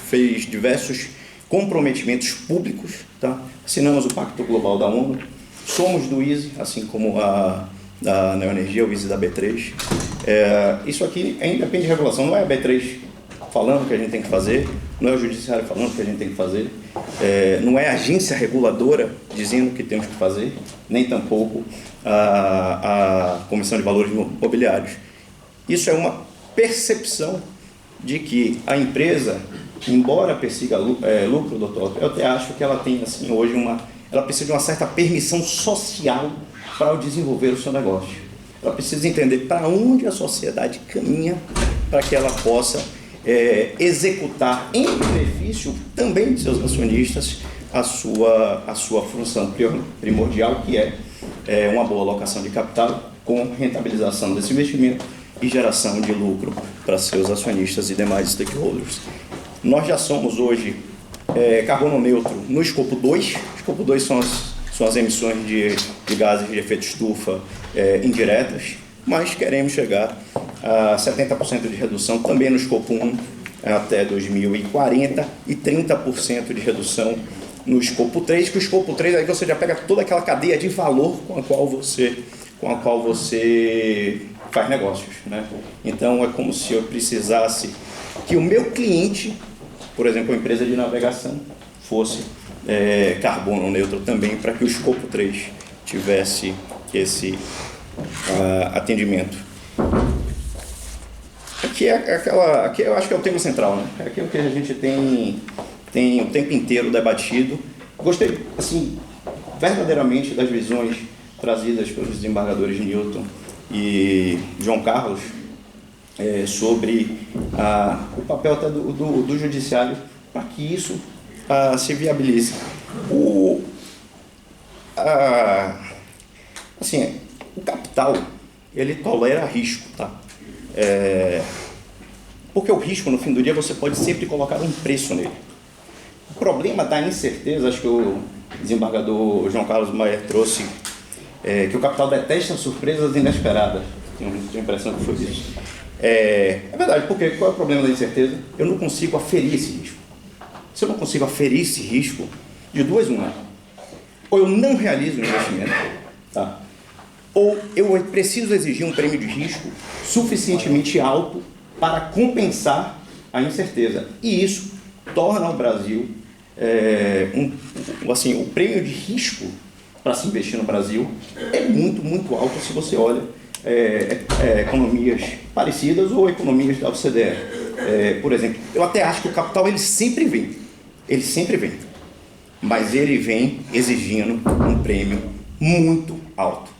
fez diversos comprometimentos públicos, tá? Assinamos o Pacto Global da ONU, somos do ISE, assim como da Neoenergia, o ISE da B3. Isso aqui ainda depende de regulação, não é a B3 falando o que a gente tem que fazer, não é o Judiciário falando o que a gente tem que fazer, não é a agência reguladora dizendo o que temos que fazer, nem tampouco a Comissão de Valores Imobiliários. Isso é uma percepção de que a empresa, embora persiga lucro, doutor, eu até acho que ela tem assim, hoje ela precisa de uma certa permissão social para desenvolver o seu negócio. Ela precisa entender para onde a sociedade caminha para que ela possa executar em benefício também de seus acionistas a sua função primordial, que é uma boa alocação de capital com rentabilização desse investimento e geração de lucro para seus acionistas e demais stakeholders. Nós já somos hoje carbono neutro no escopo 2. Escopo 2 são as emissões de gases de efeito estufa indiretas, mas queremos chegar a 70% de redução também no escopo 1 até 2040 e 30% de redução no escopo 3, que o escopo 3 aí você já pega toda aquela cadeia de valor com a qual você faz negócios, né? Então é como se eu precisasse que o meu cliente, por exemplo, a empresa de navegação, fosse carbono neutro também, para que o escopo 3 tivesse esse atendimento. Aqui eu acho que é o tema central, né? É aquilo que a gente tem o tempo inteiro debatido. Gostei, assim, verdadeiramente das visões trazidas pelos desembargadores Newton e João Carlos sobre o papel até do judiciário para que isso se viabilize. Assim, o capital, ele tolera risco, tá? Porque o risco, no fim do dia, você pode sempre colocar um preço nele. O problema da incerteza, acho que o desembargador João Carlos Maier trouxe, que o capital detesta surpresas inesperadas. Tenho a impressão que foi isso. É verdade, porque qual é o problema da incerteza? Eu não consigo aferir esse risco. Se eu não consigo aferir esse risco, De duas, uma. Ou eu não realizo o investimento, tá? Ou eu preciso exigir um prêmio de risco suficientemente alto para compensar a incerteza. E isso torna o Brasil, o prêmio de risco para se investir no Brasil é muito, muito alto se você olha economias parecidas ou economias da OCDE. Por exemplo, eu até acho que o capital ele sempre vem, mas ele vem exigindo um prêmio muito alto.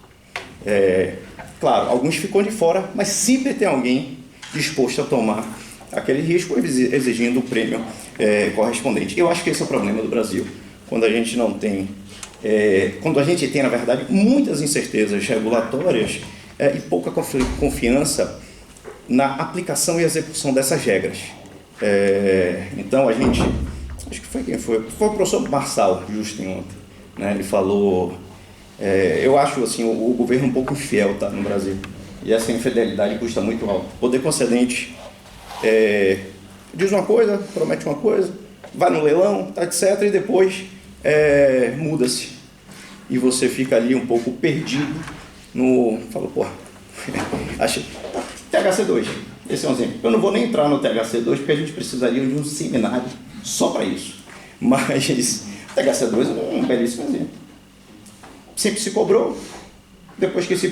Claro, alguns ficam de fora, mas sempre tem alguém disposto a tomar aquele risco exigindo o prêmio correspondente. Eu acho que esse é o problema do Brasil, quando a gente não tem, quando a gente tem, na verdade, muitas incertezas regulatórias e pouca confiança na aplicação e execução dessas regras. Então a gente, acho que foi quem foi? Foi o professor Marçal, justo ontem, né? Ele falou, eu acho assim, o governo um pouco infiel, tá, no Brasil, e essa infidelidade custa muito alto. O poder concedente diz uma coisa, promete uma coisa, vai no leilão, tá, etc., e depois muda-se. E você fica ali um pouco perdido fala, porra, achei, THC2, esse é um exemplo. Eu não vou nem entrar no THC2 porque a gente precisaria de um seminário só para isso. Mas THC2 é um belíssimo exemplo. Sempre se cobrou, depois que se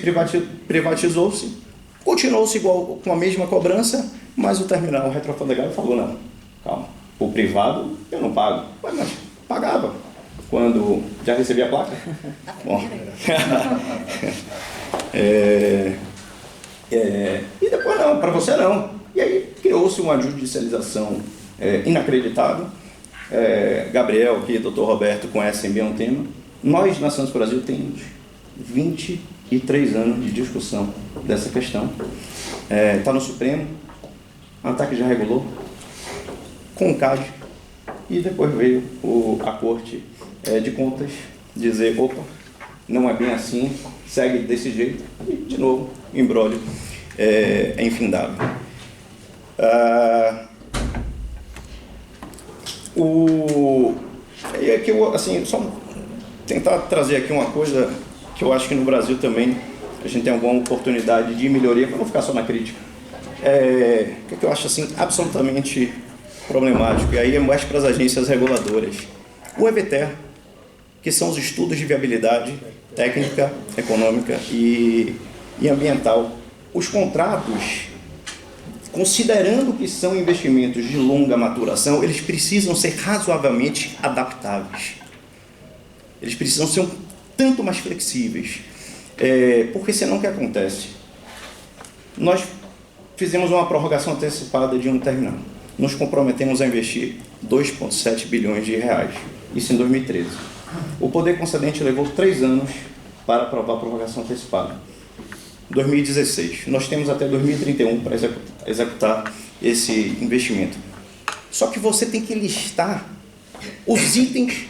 privatizou-se, continuou-se igual com a mesma cobrança, mas o terminal retrofundegado falou, não, calma, o privado eu não pago. Mas pagava quando já recebia a placa. Bom. E depois não, para você não. E aí criou-se uma judicialização inacreditável. Gabriel e Dr. Roberto conhecem bem o tema. Nós, na Santos Brasil, temos 23 anos de discussão dessa questão. Está no Supremo, a ANTAC já regulou, com o CAD, e depois veio a Corte de Contas dizer, opa, não é bem assim, segue desse jeito, e de novo, o imbróglio é infindável. E aqui eu, assim, só tentar trazer aqui uma coisa que eu acho que no Brasil também a gente tem alguma oportunidade de melhoria, para não ficar só na crítica. Que eu acho assim absolutamente problemático, e aí é mais para as agências reguladoras. O EVTER, que são os estudos de viabilidade técnica, econômica e ambiental. Os contratos, considerando que são investimentos de longa maturação, eles precisam ser razoavelmente adaptáveis. Eles precisam ser um tanto mais flexíveis. Porque senão o que acontece? Nós fizemos uma prorrogação antecipada de um terminal. Nos comprometemos a investir 2,7 bilhões de reais. Isso em 2013. O poder concedente levou 3 anos para aprovar a prorrogação antecipada. 2016. Nós temos até 2031 para executar esse investimento. Só que você tem que listar os itens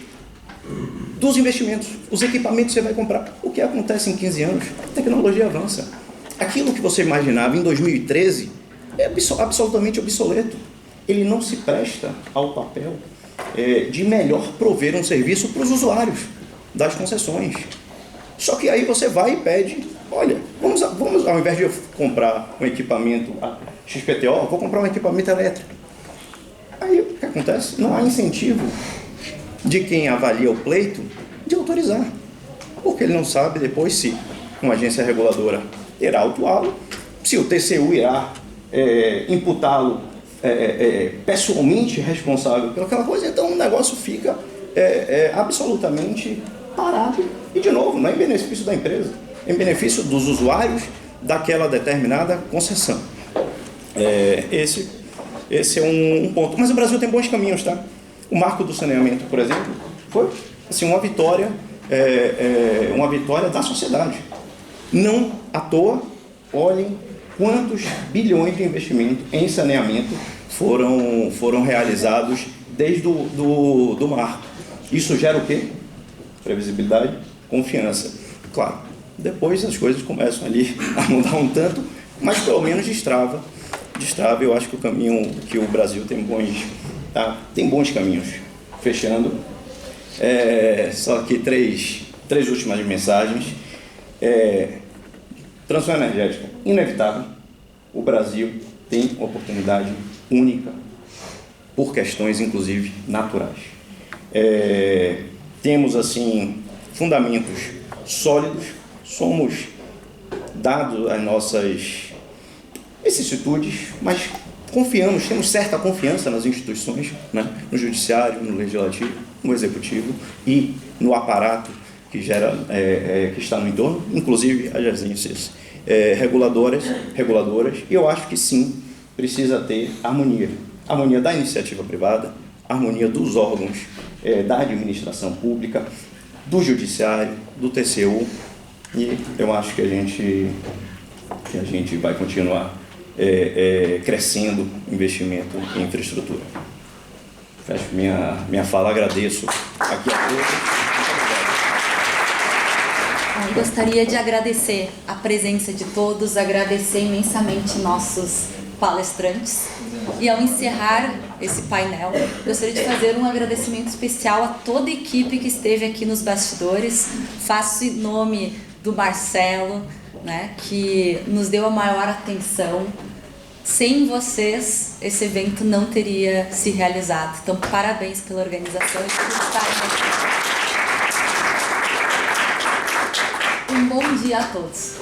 dos investimentos, os equipamentos que você vai comprar. O que acontece em 15 anos? A tecnologia avança. Aquilo que você imaginava em 2013 é absolutamente obsoleto. Ele não se presta ao papel de melhor prover um serviço para os usuários das concessões. Só que aí você vai e pede, olha, vamos ao invés de eu comprar um equipamento XPTO, vou comprar um equipamento elétrico. Aí o que acontece? Não há incentivo de quem avalia o pleito de autorizar, porque ele não sabe depois se uma agência reguladora irá autuá-lo, se o TCU irá imputá-lo pessoalmente responsável pelaquela coisa. Então o negócio fica absolutamente parado, e de novo, não é em benefício da empresa, é em benefício dos usuários daquela determinada concessão. Esse é um ponto. Mas o Brasil tem bons caminhos, tá? O marco do saneamento, por exemplo, foi assim, uma vitória da sociedade. Não à toa, olhem quantos bilhões de investimento em saneamento foram realizados desde do marco. Isso gera o quê? Previsibilidade, confiança. Claro, depois as coisas começam ali a mudar um tanto, mas pelo menos destrava. Eu acho que o caminho que o Brasil tem bons caminhos. Fechando, Só que três últimas mensagens. Transição energética inevitável. O Brasil tem oportunidade única por questões, inclusive, naturais. Temos, assim, fundamentos sólidos, somos dados as nossas vicissitudes, mas confiamos, temos certa confiança nas instituições, né? No judiciário, no legislativo, no executivo e no aparato que que está no entorno, inclusive as agências reguladoras, e eu acho que sim, precisa ter harmonia da iniciativa privada, harmonia dos órgãos da administração pública, do judiciário, do TCU, e eu acho que a gente vai continuar crescendo investimento em infraestrutura. Fecho minha fala, agradeço aqui a todos. Eu gostaria de agradecer a presença de todos, agradecer imensamente nossos palestrantes. E ao encerrar esse painel, gostaria de fazer um agradecimento especial a toda a equipe que esteve aqui nos bastidores. Faço em nome do Marcelo, né, que nos deu a maior atenção. Sem vocês, esse evento não teria se realizado. Então, parabéns pela organização e por estarem aqui. Um bom dia a todos.